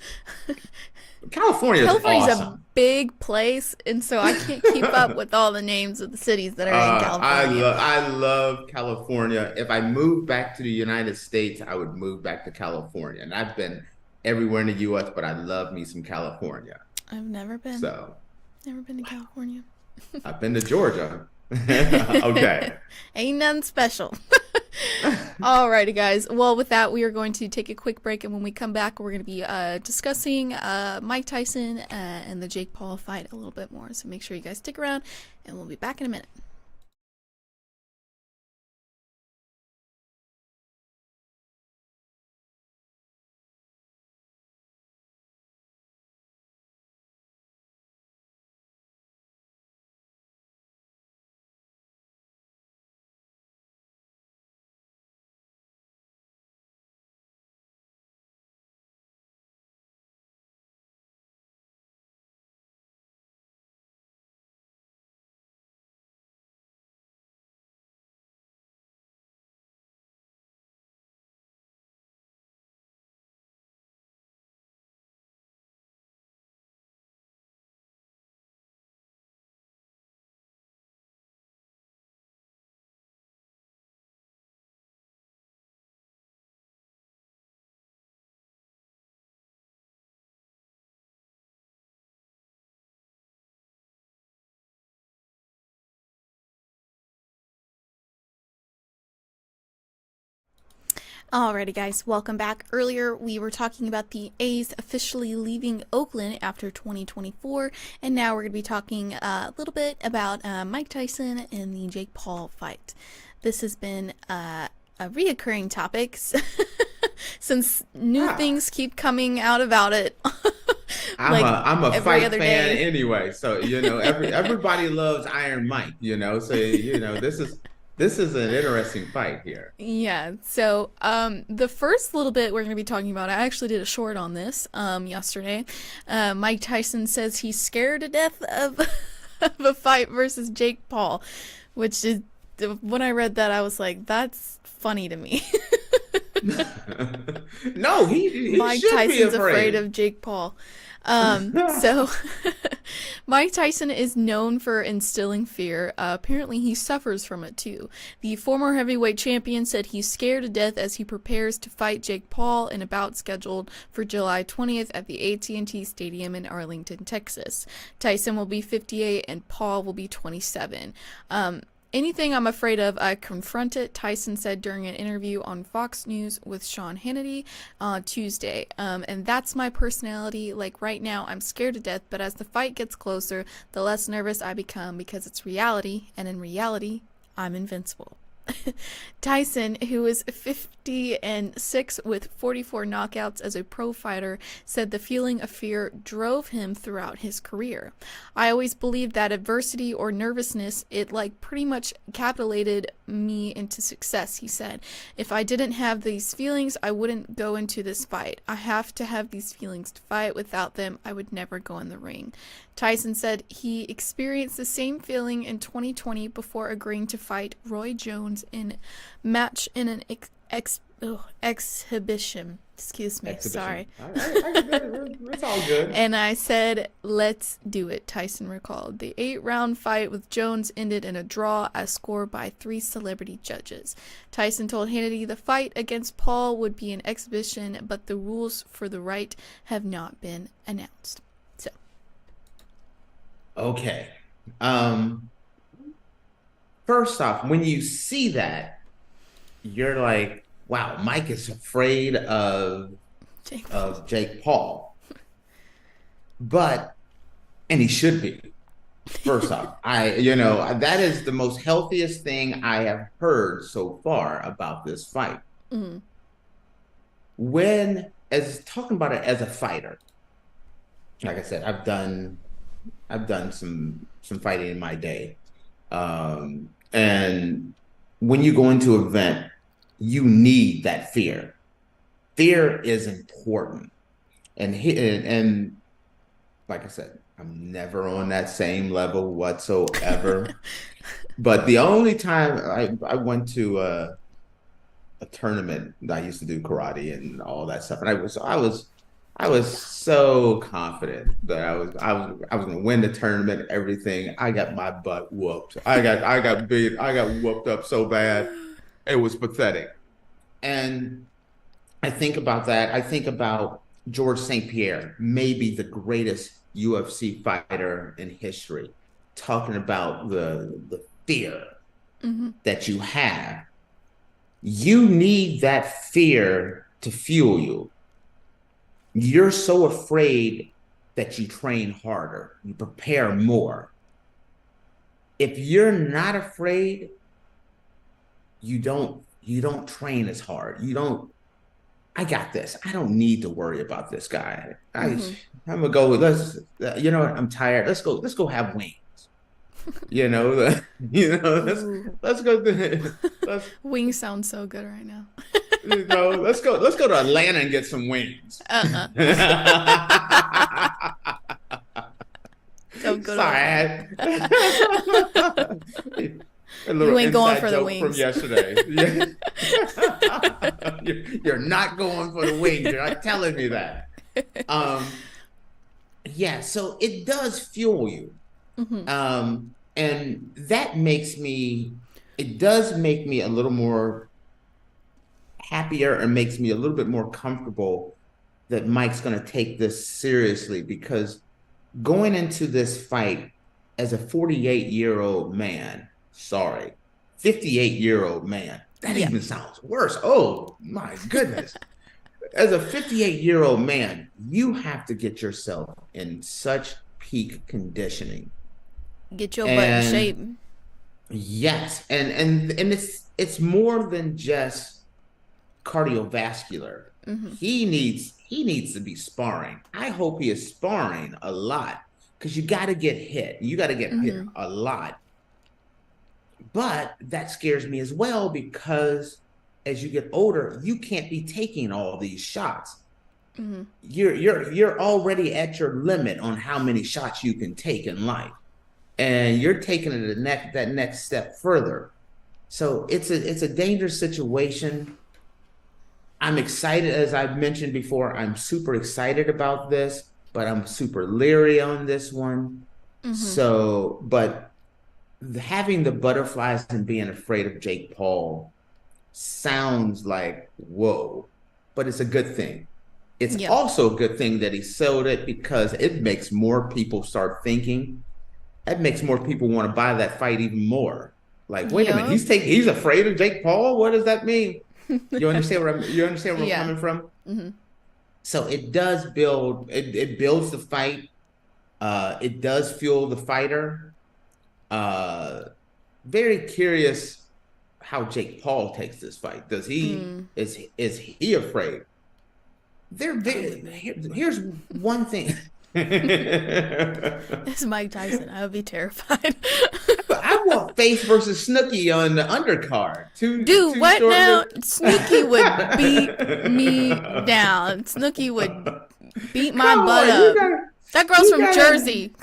California is California's a awesome. big place, and so I can't keep up with all the names of the cities that are in California. I love California. If I moved back to the United States, I would move back to California. And I've been everywhere in the US, but I love me some California. I've So never been to California. I've been to Georgia. Okay. Ain't nothing special. Alrighty, guys. Well, with that, we are going to take a quick break, and when we come back, we're going to be discussing Mike Tyson and the Jake Paul fight a little bit more. So make sure you guys stick around, and we'll be back in a minute. Alrighty, guys, welcome back. Earlier, we were talking about the A's officially leaving Oakland after 2024, and now we're going to be talking a little bit about Mike Tyson and the Jake Paul fight. This has been a reoccurring topic since new things keep coming out about it. Like I'm a every fight other fan day. anyway. So, everybody loves Iron Mike, so this is an interesting fight here. Yeah, so the first little bit we're going to be talking about, I actually did a short on this yesterday. Mike Tyson says he's scared to death of, of a fight versus Jake Paul, which is, when I read that, I was like, that's funny to me. No, he Mike should be Tyson's afraid afraid. of Jake Paul. So Mike Tyson is known for instilling fear. Apparently, he suffers from it too. The former heavyweight champion said he's scared to death as he prepares to fight Jake Paul in a bout scheduled for July 20th at the AT&T Stadium in Arlington, Texas. Tyson will be 58 and Paul will be 27. Anything I'm afraid of, I confront it, Tyson said during an interview on Fox News with Sean Hannity on Tuesday. And that's my personality. Like right now, I'm scared to death, but as the fight gets closer, the less nervous I become because it's reality, and in reality, I'm invincible. Tyson, who is 50-6 with 44 knockouts as a pro fighter, said the feeling of fear drove him throughout his career. I always believed that adversity or nervousness, it like pretty much capitulated me into success, he said. If I didn't have these feelings, I wouldn't go into this fight. I have to have these feelings to fight. Without them, I would never go in the ring. Tyson said he experienced the same feeling in 2020 before agreeing to fight Roy Jones in match in an exhibition. Excuse me, sorry. It's all good. And I said, let's do it, Tyson recalled. The 8-round fight with Jones ended in a draw as scored by 3 celebrity judges. Tyson told Hannity the fight against Paul would be an exhibition, but the rules for the fight have not been announced. So. Okay. First off, when you see that, you're like, wow, Mike is afraid of Jake Paul. And he should be. First off, that is the most healthiest thing I have heard so far about this fight. Mm-hmm. As talking about it as a fighter, like I said, I've done some fighting in my day. And when you go into an event, you need that fear. Fear is important. And like I said, I'm never on that same level whatsoever. But the only time I went to a tournament. I used to do karate and all that stuff, and I was so confident that I was going to win the tournament. Everything. I got my butt whooped. I got beat. I got whooped up so bad. It was pathetic. And I think about that. I think about George St. Pierre, maybe the greatest UFC fighter in history, talking about the fear that you have. You need that fear to fuel you. You're so afraid that you train harder, you prepare more. If you're not afraid, you don't train as hard. You don't I got this. I don't need to worry about this guy. I'm gonna go with you know what? I'm tired. Let's go have wings. You know, Ooh. let's go let's Wings sound so good right now. let's go to Atlanta and get some wings. Don't go Sorry, a little You ain't going inside for the joke wings. from yesterday. You're not going for the wings. You're not telling me that. Um, yeah, so it does fuel you. And that it does make me a little more happier and makes me a little bit more comfortable that Mike's going to take this seriously, because going into this fight as a 48-year-old man, 58-year-old man, that even sounds worse. Oh my goodness. As a 58-year-old man, you have to get yourself in such peak conditioning. Get your butt in shape. Yes, and it's more than just cardiovascular. He needs to be sparring. I hope he is sparring a lot, because you got to get hit. You got to get hit a lot. But that scares me as well, because as you get older, you can't be taking all these shots. You're already at your limit on how many shots you can take in life, and you're taking it that next step further. So it's a dangerous situation. I'm excited, as I've mentioned before. I'm super excited about this, but I'm super leery on this one. So, but having the butterflies and being afraid of Jake Paul sounds like whoa, but it's a good thing. It's also a good thing that he sold it, because it makes more people start thinking. That makes more people want to buy that fight even more. Like, wait a minute, he's afraid of Jake Paul? What does that mean? You understand where I'm coming from? So it does build, it builds the fight. It does fuel the fighter. Very curious how Jake Paul takes this fight. Does he is he afraid? Here's one thing. It's Mike Tyson. I would be terrified. I want Face versus Snooki on the undercard. Dude, what now? Snooki would beat me down. Snooki would beat my butt up. That girl's from Jersey.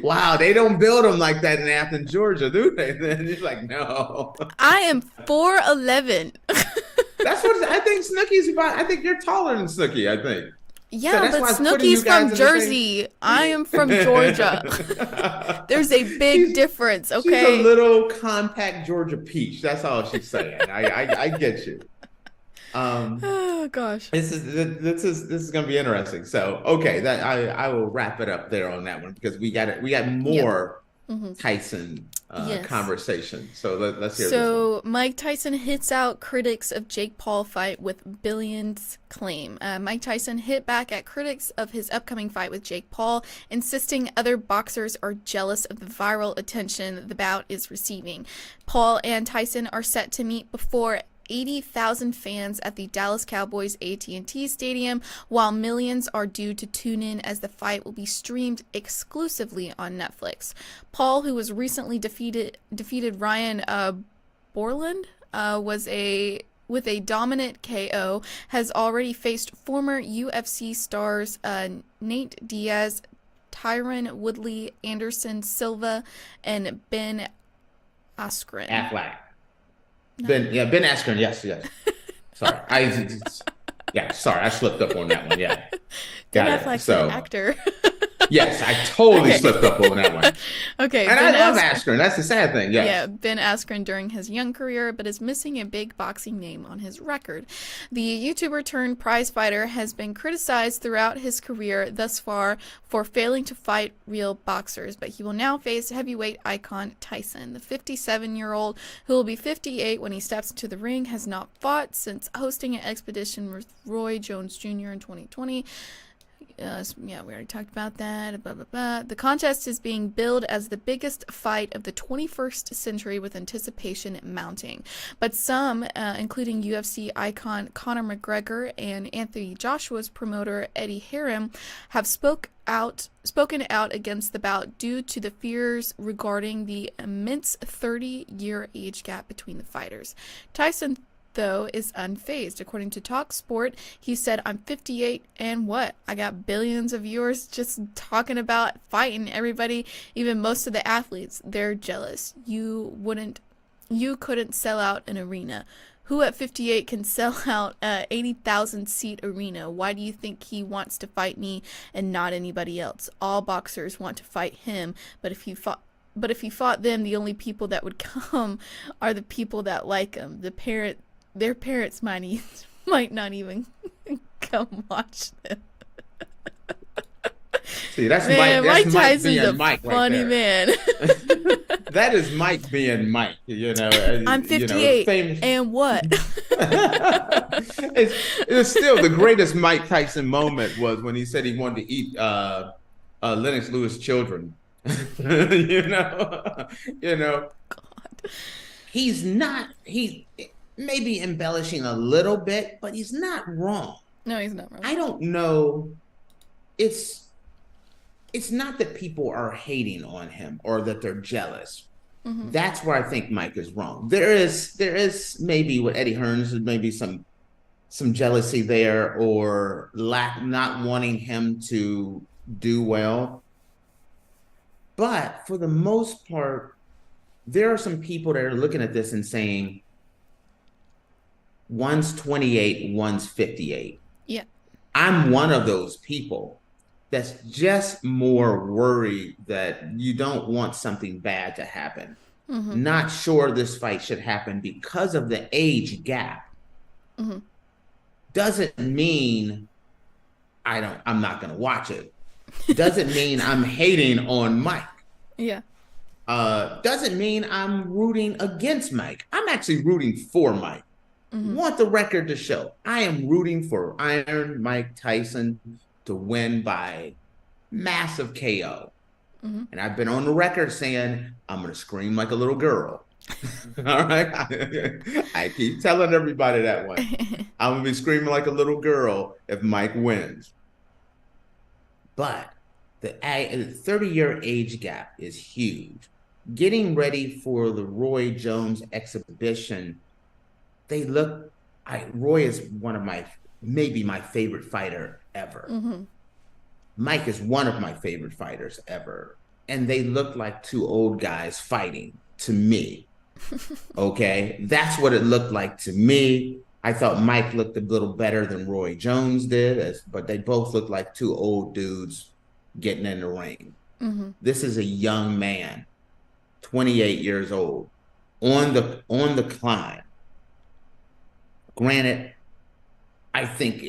Wow, they don't build them like that in Athens, Georgia, do they? Then it's like, no. I am 4'11". That's what I think Snooki's about. I think you're taller than Snooki, I think. Yeah, so but Snooki's from Jersey. I am from Georgia. There's a big difference, okay? She's a little compact Georgia peach. That's all she's saying. I get you. Oh gosh. This is going to be interesting. So, okay, that I will wrap it up there on that one, because we got more Tyson conversation. So let's hear this one. Mike Tyson hits out critics of Jake Paul fight with billions claim. Mike Tyson hit back at critics of his upcoming fight with Jake Paul, insisting other boxers are jealous of the viral attention the bout is receiving. Paul and Tyson are set to meet before 80,000 fans at the Dallas Cowboys AT&T Stadium, while millions are due to tune in as the fight will be streamed exclusively on Netflix. Paul, who was recently defeated Ryan Borland, with a dominant KO, has already faced former UFC stars Nate Diaz, Tyron Woodley, Anderson Silva, and Ben Askren. Affleck. No. Ben Askren. Yes. Sorry, sorry, I slipped up on that one. Yeah, Ben got it. Affleck's an So actor. yes, I totally Okay. slipped up on that one. Okay, And I Ben love Askren. Askren. That's the sad thing. Yeah, Yes. Ben Askren during his young career, but is missing a big boxing name on his record. The YouTuber turned prize fighter has been criticized throughout his career thus far for failing to fight real boxers, but he will now face heavyweight icon Tyson. The 57-year-old, who will be 58 when he steps into the ring, has not fought since hosting an expedition with Roy Jones Jr. in 2020. Yeah, we already talked about that. Blah, blah, blah. The contest is being billed as the biggest fight of the 21st century, with anticipation mounting. But some, including UFC icon Conor McGregor and Anthony Joshua's promoter Eddie Hearn, have spoken out against the bout due to the fears regarding the immense 30-year age gap between the fighters. Tyson, though, is unfazed. According to TalkSport, he said, "I'm 58 and what? I got billions of viewers just talking about fighting. Everybody, even most of the athletes, they're jealous. You couldn't sell out an arena. Who at 58 can sell out a 80,000 seat arena? Why do you think he wants to fight me and not anybody else? All boxers want to fight him, but if he fought them, the only people that would come are the people that like him. Their parents might not even come watch them." See, that's Man, Mike. That's Mike Mike Tyson's being a Mike right funny there. man. That is Mike being Mike. I'm 58 famous. and what? It's still the greatest Mike Tyson moment was when he said he wanted to eat Lennox Lewis' children. you know. God. He's maybe embellishing a little bit, but he's not wrong. No, he's not wrong. I don't know. It's not that people are hating on him or that they're jealous. Mm-hmm. That's where I think Mike is wrong. There is maybe with Eddie Hearns, maybe some jealousy there, or not wanting him to do well. But for the most part, there are some people that are looking at this and saying, one's 28, one's 58. Yeah. I'm one of those people that's just more worried that you don't want something bad to happen. Mm-hmm. Not sure this fight should happen because of the age gap. Mm-hmm. Doesn't mean I'm not going to watch it. Doesn't mean I'm hating on Mike. Yeah. Doesn't mean I'm rooting against Mike. I'm actually rooting for Mike. Mm-hmm. Want the record to show. I am rooting for Iron Mike Tyson to win by massive KO. Mm-hmm. And I've been on the record saying I'm going to scream like a little girl. All right. I keep telling everybody that one. I'm going to be screaming like a little girl if Mike wins. But the 30-year age gap is huge. Getting ready for the Roy Jones exhibition, Roy is one of maybe my favorite fighter ever. Mm-hmm. Mike is one of my favorite fighters ever. And they look like two old guys fighting to me. Okay? That's what it looked like to me. I thought Mike looked a little better than Roy Jones did, but they both looked like two old dudes getting in the ring. Mm-hmm. This is a young man, 28 years old, on the climb. Granted, I think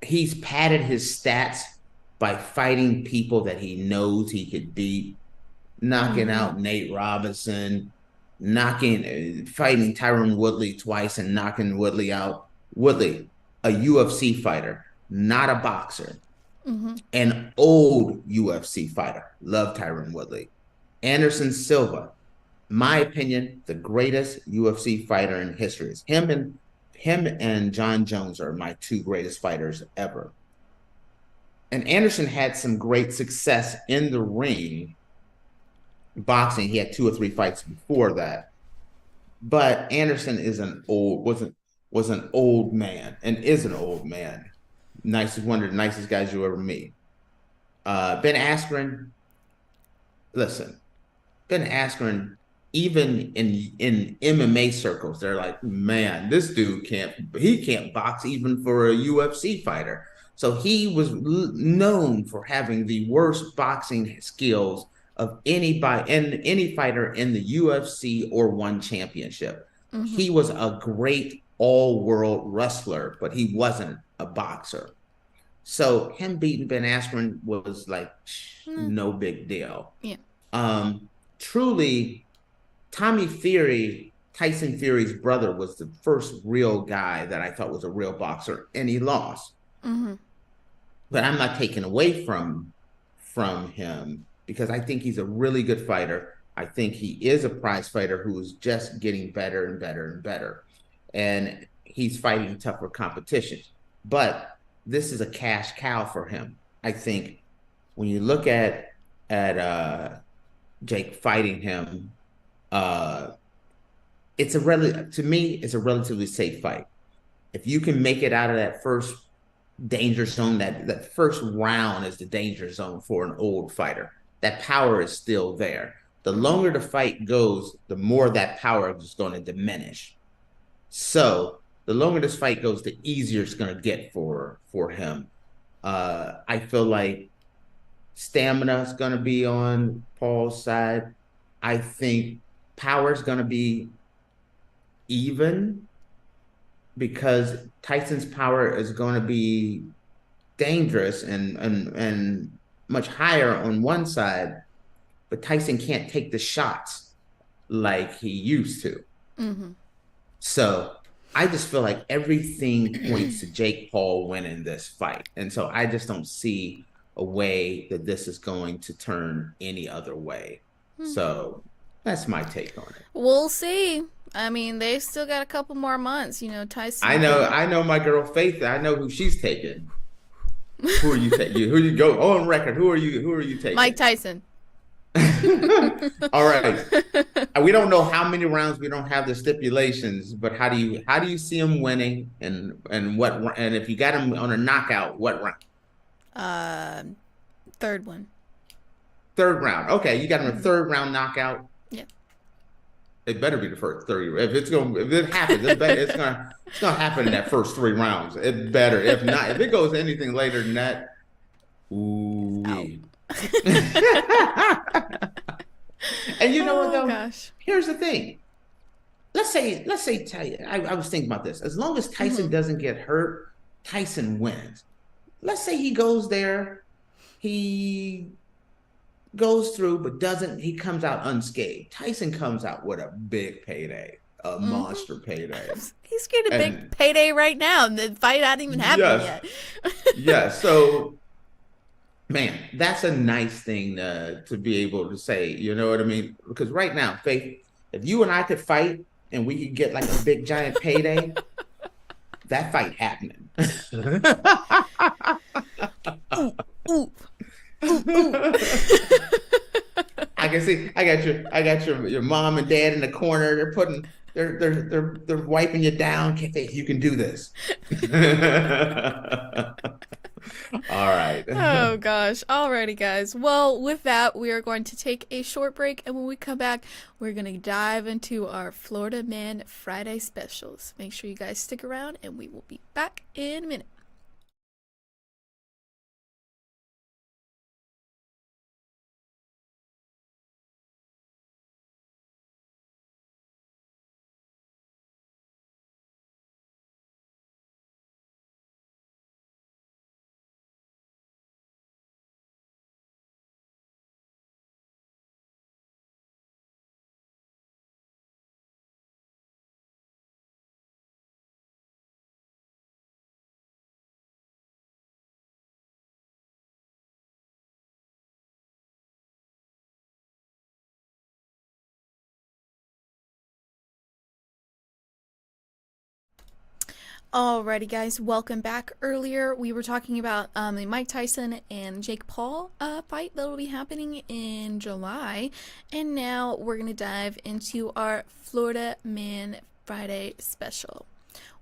he's padded his stats by fighting people that he knows he could beat, knocking out Nate Robinson, fighting Tyron Woodley twice and knocking Woodley out. Woodley, a UFC fighter, not a boxer. Mm-hmm. An old UFC fighter. Love Tyron Woodley. Anderson Silva, my opinion, the greatest UFC fighter in history. Is him and John Jones are my two greatest fighters ever. And Anderson had some great success in the ring. Boxing, he had 2 or 3 fights before that. But Anderson was an old man and is an old man. One of the nicest guys you ever meet. Ben Askren, listen, Ben Askren even in MMA circles, they're like, man, this dude can't box even for a UFC fighter. So he was known for having the worst boxing skills of anybody and any fighter in the UFC or one championship. Mm-hmm. He was a great all-world wrestler, but he wasn't a boxer. So him beating Ben Askren was like no big deal. Yeah. Truly, Tyson Fury's brother, was the first real guy that I thought was a real boxer, and he lost. Mm-hmm. But I'm not taking away from him because I think he's a really good fighter. I think he is a prize fighter who is just getting better and better and better. And he's fighting tougher competition. But this is a cash cow for him. I think when you look at Jake fighting him, to me, it's a relatively safe fight. If you can make it out of that first danger zone, that first round is the danger zone for an old fighter. That power is still there. The longer the fight goes, the more that power is going to diminish. So the longer this fight goes, the easier it's going to get for him. I feel like stamina is going to be on Paul's side. I think power is going to be even because Tyson's power is going to be dangerous and much higher on one side, but Tyson can't take the shots like he used to. Mm-hmm. So I just feel like everything points to Jake Paul winning this fight. And so I just don't see a way that this is going to turn any other way. Mm-hmm. So that's my take on it. We'll see. I mean, they still got a couple more months, Tyson. I know my girl Faith. I know who she's taking. Who are you taking? Who you go on record? Who are you taking? Mike Tyson. All right. We don't know how many rounds. We don't have the stipulations, but how do you see him winning and what? And if you got him on a knockout, what round? Third one. Third round. Okay, you got him a third round knockout. Yeah. It better be the first 30. If it happens, it's gonna happen in that first 3 rounds. It better. If not, if it goes anything later than that, ooh. And you know what though? Gosh. Here's the thing. Let's say I was thinking about this. As long as Tyson doesn't get hurt, Tyson wins. Let's say he goes there, he goes through, but he comes out unscathed. Tyson comes out with a big payday, a monster payday. He's getting a big payday right now, and the fight hasn't even happened yet. Yeah, so man, that's a nice thing to be able to say, you know what I mean? Because right now, Faith, if you and I could fight and we could get like a big giant payday, that fight happening. Ooh. I can see. I got your mom and dad in the corner. They're wiping you down. You can do this. All right. Oh gosh. Alrighty, guys. Well, with that, we are going to take a short break, and when we come back, we're gonna dive into our Florida Man Friday specials. Make sure you guys stick around, and we will be back in a minute. Alrighty, guys, welcome back. Earlier, we were talking about the Mike Tyson and Jake Paul fight that will be happening in July, and now we're going to dive into our Florida Man Friday special,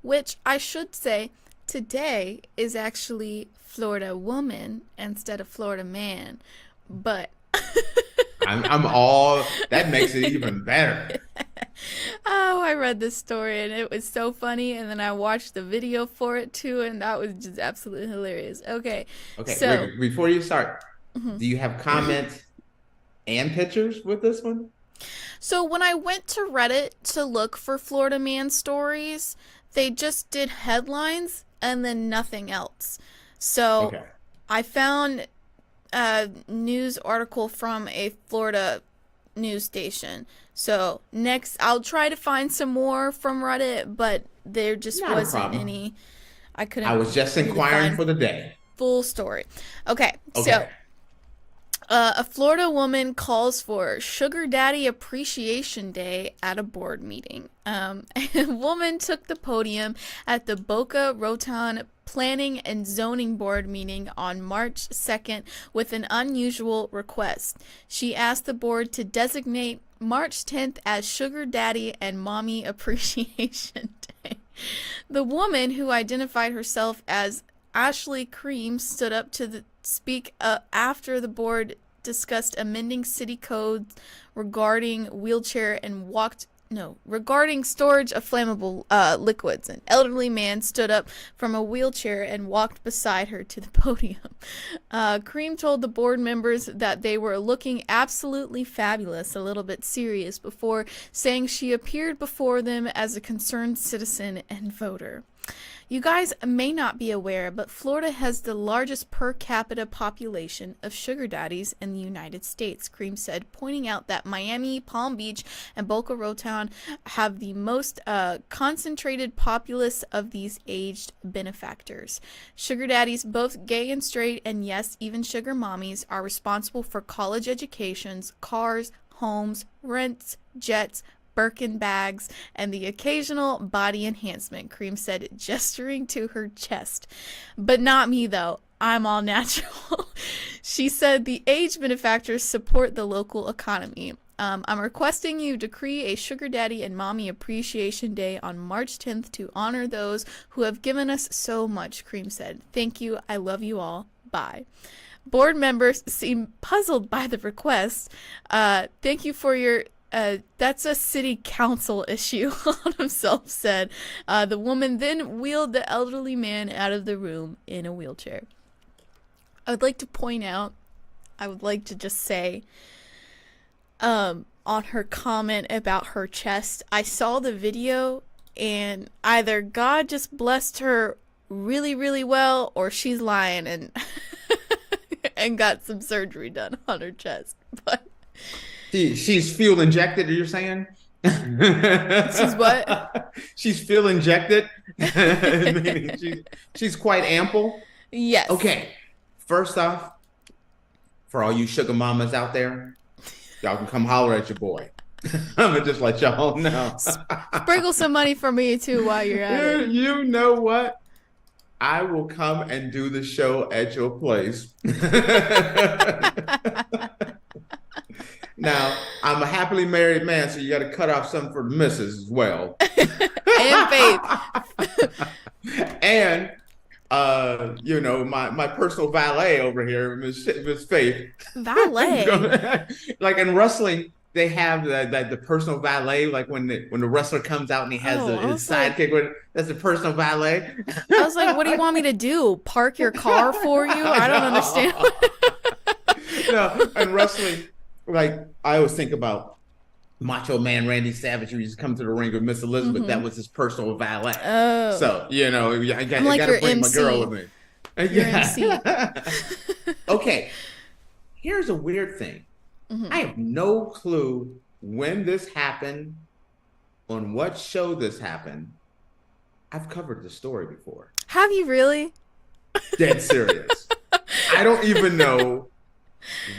which I should say today is actually Florida Woman instead of Florida Man, but I'm all, that makes it even better. Oh, I read this story and it was so funny, and then I watched the video for it too, and that was just absolutely hilarious. Okay, Okay, so wait, before you start, mhm. do you have comments and pictures with this one? So when I went to Reddit to look for Florida man stories, they just did headlines and then nothing else. So Okay. I found a news article from a Florida news station. So next, I'll try to find some more from Reddit, but there just Not a wasn't problem. any. I I couldn't was just really inquiring find for the day. full story. Okay, so Okay. a Florida woman calls for Sugar Daddy Appreciation Day at a board meeting. A woman took the podium at the Boca Raton Planning and Zoning Board meeting on March 2nd with an unusual request. She asked the board to designate March 10th as Sugar Daddy and Mommy Appreciation Day. The woman, who identified herself as Ashley Cream, stood up to speak after the board discussed amending city codes regarding wheelchair and walked no regarding storage of flammable liquids. An elderly man stood up from a wheelchair and walked beside her to the podium. Cream told the board members that they were looking absolutely fabulous, a little bit serious, before saying she appeared before them as a concerned citizen and voter. You guys may not be aware, but Florida has the largest per capita population of sugar daddies in the United States, Cream said, pointing out that Miami, Palm Beach, and Boca Raton have the most concentrated populace of these aged benefactors. Sugar daddies, both gay and straight, and yes, even sugar mommies, are responsible for college educations, cars, homes, rents, jets, Birkin bags, and the occasional body enhancement, Cream said, gesturing to her chest. But not me, though. I'm all natural. She said the age benefactors support the local economy. I'm requesting you decree a Sugar Daddy and Mommy Appreciation Day on March 10th to honor those who have given us so much, Cream said. Thank you. I love you all. Bye. Board members seem puzzled by the request. Thank you for your that's a city council issue, on himself said. The woman then wheeled the elderly man out of the room in a wheelchair. I would like to point out, I would like to just say, on her comment about her chest, I saw the video and either God just blessed her really, really well, or she's lying and and got some surgery done on her chest. But She's fuel injected, you're saying? she's what? She's fuel injected, meaning she's quite ample. Yes. Okay, first off, for all you sugar mamas out there, y'all can come holler at your boy. I'm gonna just let y'all know. Sprinkle some money for me too while you're at it. You know what? I will come and do the show at your place. Now, I'm a happily married man, so you got to cut off some for the missus as well. And Faith. And, you know, my personal valet over here, Miss Faith. Valet? Like in wrestling, they have the personal valet, like when the wrestler comes out and he has his sidekick, that's a personal valet. I was like, what do you want me to do? Park your car for you? I don't understand. No, and wrestling, like I always think about Macho Man Randy Savage, who used to come to the ring with Miss Elizabeth. Mm-hmm. That was his personal valet. Oh. So, you know, I got to bring MC. my girl with me. Your MC. Okay, here's a weird thing. Mm-hmm. I have no clue when this happened, on what show this happened. I've covered the story before. Have you really? Dead serious. I don't even know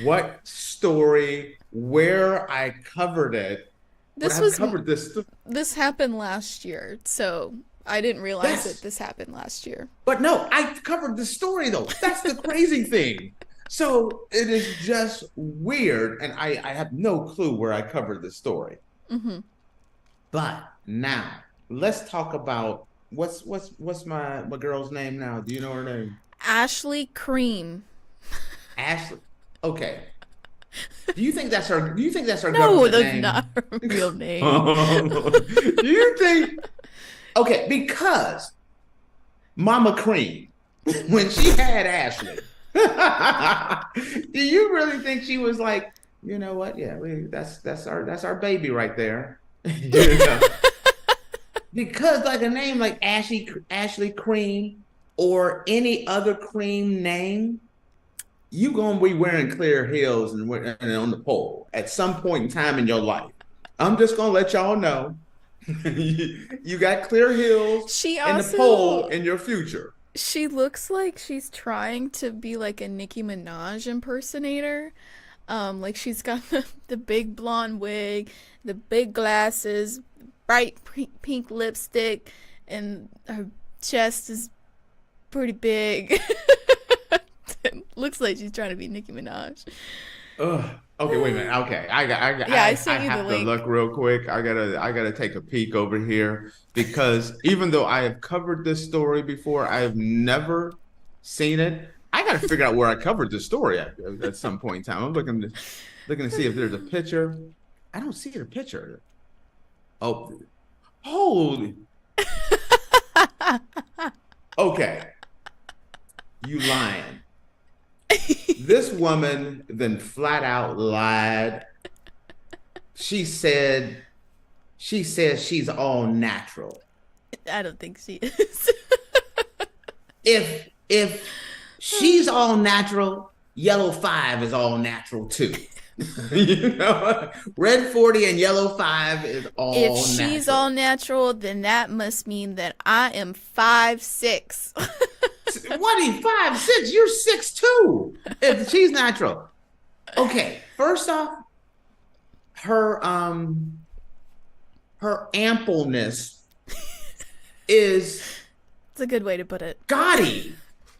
what story, where I covered it. This happened last year, so I didn't realize that this happened last year. But no, I covered the story though. That's the crazy thing. So it is just weird, and I have no clue where I covered the story. Mm-hmm. But now let's talk about what's my girl's name now? Do you know her name? Ashley Cream. Ashley. Okay. Do you think that's her? Do you think that's her No, government that's name? not her real name. Do you think? Okay, because Mama Cream, when she had Ashley, do you really think she was like, you know what? Yeah, that's our baby right there. You know? Because like a name like Ashley Cream or any other cream name, you gonna be wearing clear heels and on the pole at some point in time in your life. I'm just gonna let y'all know you got clear heels She and the also pole in your future. she looks like she's trying to be like a Nicki Minaj impersonator. Like she's got the big blonde wig, the big glasses, bright pink lipstick, and her chest is pretty big. Looks like she's trying to be Nicki Minaj. Ugh. Okay, wait a minute. Okay, Yeah, I I sent you the have to link. look real quick. I gotta take a peek over here because even though I have covered this story before, I have never seen it. I gotta figure out where I covered this story at some point in time. I'm looking to see if there's a picture. I don't see the picture. Oh, holy. Okay, you lying. This woman then flat out lied. She said she's all natural. I don't think she is. If she's all natural, yellow 5 is all natural too. You know, red 40 and yellow 5 is all If she's natural. all natural, then that must mean that I am 5'6". What are you, 5'6"? You're 6'2". If she's natural. Okay, first off, her ampleness is It's a good way to put it. gaudy.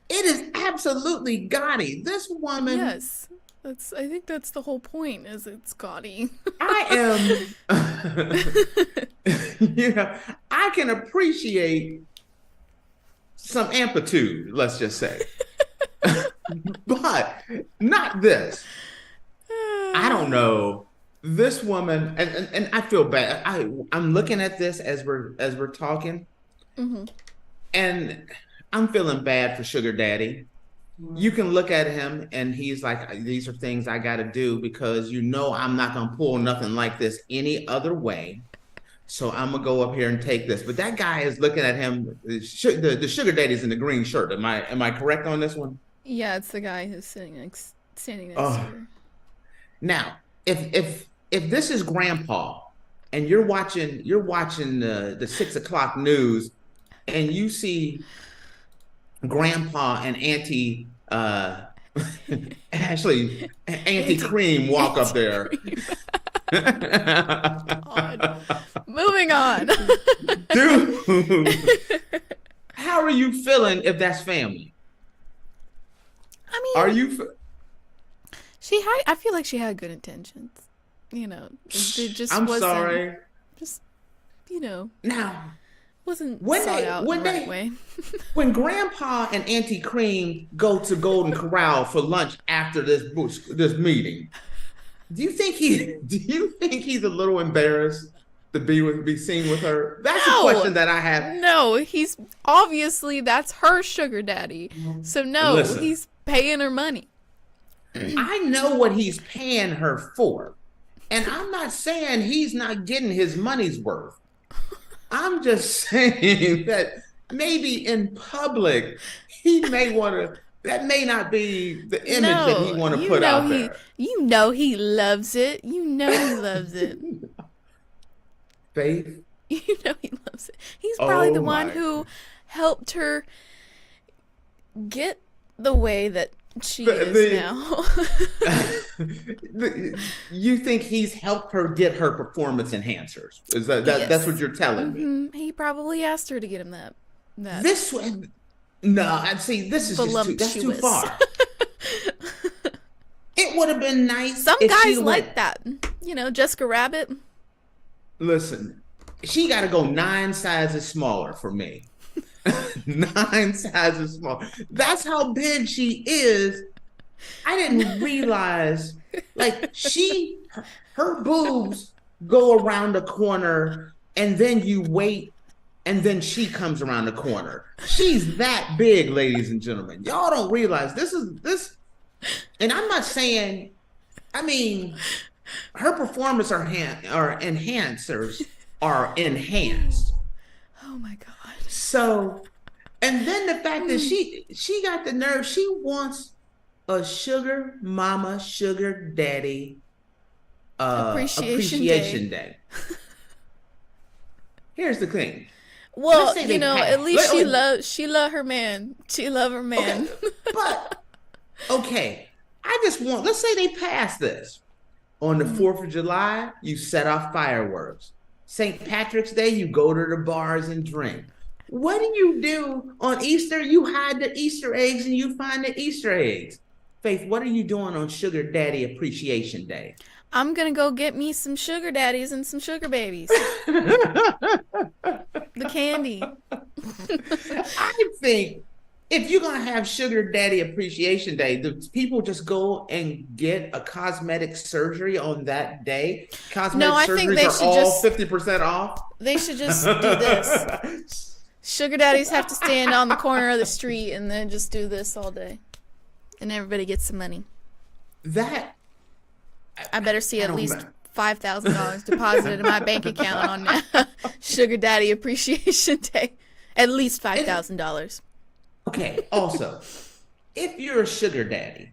It is absolutely gaudy. This woman, Yes. I think that's the whole point, is it's gaudy. I am I can appreciate some amplitude, let's just say. But not this. I don't know. This woman, and I feel bad. I'm looking at this as we're talking, and I'm feeling bad for Sugar Daddy. You can look at him and he's like, these are things I got to do because I'm not going to pull nothing like this any other way. So I'm going to go up here and take this. But that guy is looking at him. The Sugar Daddy's in the green shirt. Am I correct on this one? Yeah, it's the guy who's standing next to her. Now, if this is Grandpa and you're watching the 6 o'clock news and you see Grandpa and Auntie Ashley, Auntie Cream walk up there. God. Moving on. Dude, how are you feeling if that's family? I mean, Are you? I feel like she had good intentions. It just I'm wasn't. sorry. Just, Now, wasn't when sought out in the right way. when Grandpa and Auntie Cream go to Golden Corral for lunch after this meeting, do you think he's a little embarrassed to be seen with her? That's a question that I have. No, he's obviously that's her sugar daddy. So no, Listen. he's paying her money. I know what he's paying her for. And I'm not saying he's not getting his money's worth. I'm just saying that maybe in public, he may want to, that may not be the image that he want to put out there. You know he loves it. You know he loves it. Faith? You know he loves it. He's probably the one my. who helped her get the way that she is now. You think he's helped her get her performance enhancers? Is that Yes. that's what you're telling me? He probably asked her to get him that. This one, no. See, this is that's too far. It would have been nice. Some if guys she like that. Jessica Rabbit. Listen, she got to go 9 sizes smaller for me. 9 sizes smaller. That's how big she is. I didn't realize Like her boobs go around the corner, and then you wait, and then she comes around the corner. She's that big, ladies and gentlemen. Y'all don't realize this. And I'm not saying, I mean, her performance or enhancers are enhanced. Oh my God. So, and then the fact that she got the nerve, she wants a sugar mama, sugar daddy appreciation day. Here's the thing. Well, you know, at least she love her man. She love her man. Okay. But okay, let's say they pass this. On the 4th of July, you set off fireworks. St. Patrick's Day, you go to the bars and drink. What do you do on Easter? You hide the Easter eggs and you find the Easter eggs. Faith, what are you doing on Sugar Daddy Appreciation Day? I'm going to go get me some sugar daddies and some sugar babies. The candy. I think if you're going to have Sugar Daddy Appreciation Day, the people just go and get a cosmetic surgery on that day. Cosmetic surgeries are all 50% off. They should just do this. Sugar daddies have to stand on the corner of the street and then just do this all day. And everybody gets some money. I better see at least $5,000 deposited in my bank account on Sugar Daddy Appreciation Day. At least $5,000. Okay, also, if you're a sugar daddy,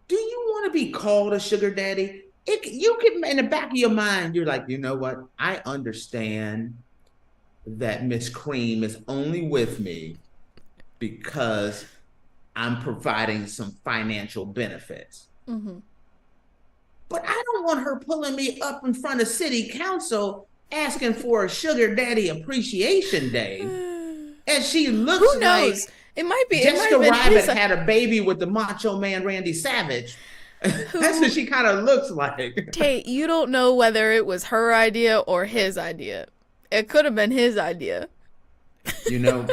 do you want to be called a sugar daddy? You can, in the back of your mind, you're like, you know what? I understand that Miss Cream is only with me because I'm providing some financial benefits. Mm-hmm. But I don't want her pulling me up in front of city council asking for a Sugar Daddy Appreciation Day. And she looks Who knows? like it might be. Jessica Rabbit had a baby with the Macho Man Randy Savage. That's what she kind of looks like. Tate, you don't know whether it was her idea or his idea. It could have been his idea. You know,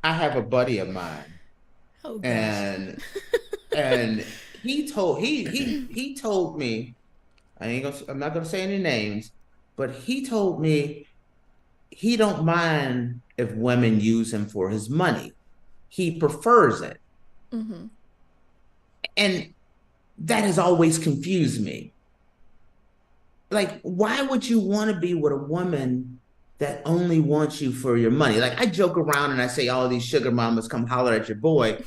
I have a buddy of mine. Oh, gosh. And he told me, I'm not gonna say any names, but he told me he don't mind if women use him for his money. He prefers it. Mm-hmm. And that has always confused me. Like, why would you want to be with a woman that only wants you for your money? Like, I joke around and I say all these sugar mamas come holler at your boy,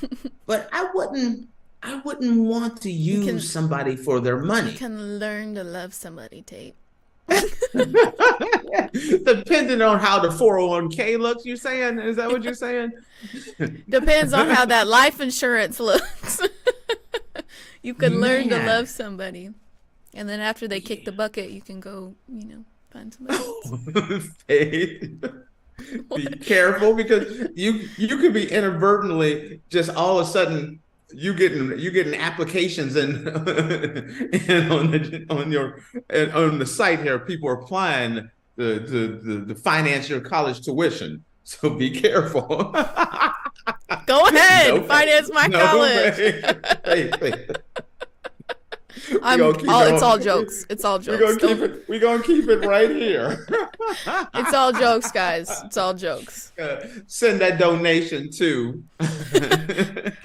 but I wouldn't want to use somebody for their money. You can learn to love somebody, Tate. Depending on how the 401k looks, you're saying? Is that what you're saying? Depends on how that life insurance looks. You can learn to love somebody. And then after they kick the bucket, you can go, find somebody else. Be careful, because you could be inadvertently just all of a sudden you getting applications and on the site here, people are applying to finance your college tuition. So be careful. Go ahead, finance my college. Hey. It's all jokes. It's all jokes. We're gonna keep it right here. It's all jokes, guys. It's all jokes. Send that donation to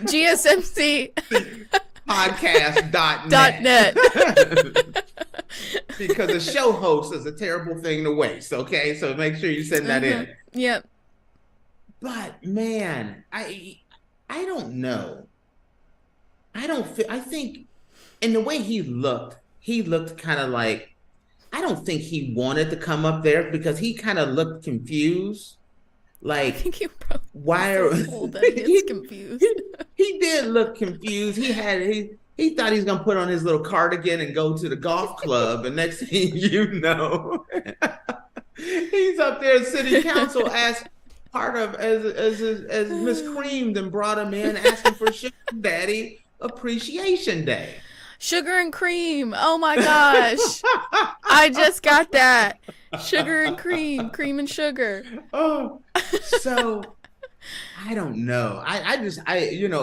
GSMC podcast.net. Because a show host is a terrible thing to waste. Okay, so make sure you send that in. Yep. But man, I don't know. I think, and the way he looked kind of like, I don't think he wanted to come up there, because he kind of looked confused. Like, I think he probably why are he's confused? He did look confused. He thought he was gonna put on his little cardigan and go to the golf club, and next thing you know, he's up there at city council as Miss Cream, then brought him in asking for Sugar Daddy Appreciation Day. Sugar and cream. Oh my gosh. I just got that. Sugar and cream and sugar. Oh, so I don't know.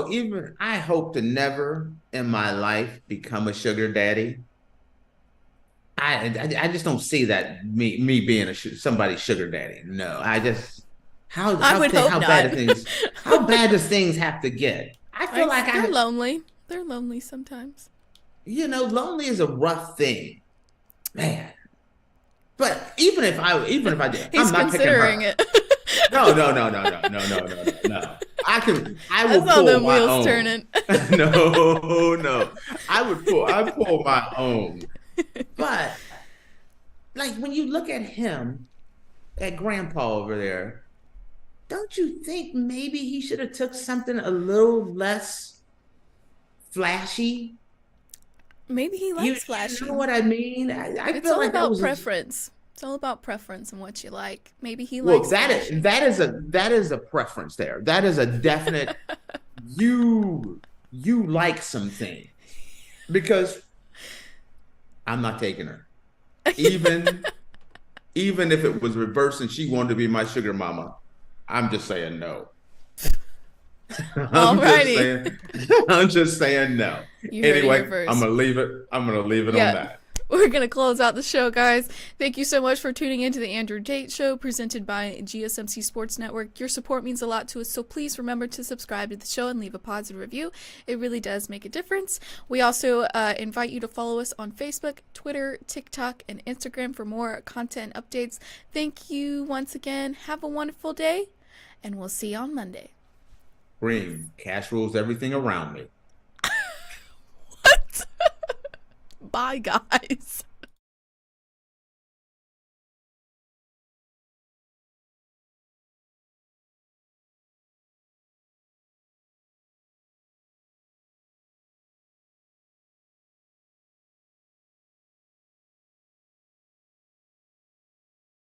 Even I hope to never in my life become a sugar daddy. I just don't see that me being somebody's sugar daddy. No, I just I would hope how not. how bad does things have to get? I feel like They're lonely. They're lonely sometimes. lonely is a rough thing, man. But even if I did, He's I'm not picking considering her. it. No. I I will saw pull them my wheels own. turning. No. I pull my own. But like when you look at him, at grandpa over there, don't you think maybe he should have took something a little less flashy? Maybe he You, likes you know flashy. what I mean? I It's feel all like that about was preference. It's all about preference and what you like. Maybe he well, likes flashy. that is a preference there. That is a definite you like something because I'm not taking her. Even even if it was reversed and she wanted to be my sugar mama, I'm just saying no. I'm just Alrighty. saying I'm just saying no. You heard it here Anyway, I'm first. gonna leave it. I'm gonna leave it on Yeah. that. We're going to close out the show, guys. Thank you so much for tuning into the Andrew Tate Show presented by GSMC Sports Network. Your support means a lot to us, so please remember to subscribe to the show and leave a positive review. It really does make a difference. We also invite you to follow us on Facebook, Twitter, TikTok, and Instagram for more content updates. Thank you once again. Have a wonderful day, and we'll see you on Monday. Green, cash rules everything around me. What? Bye, guys.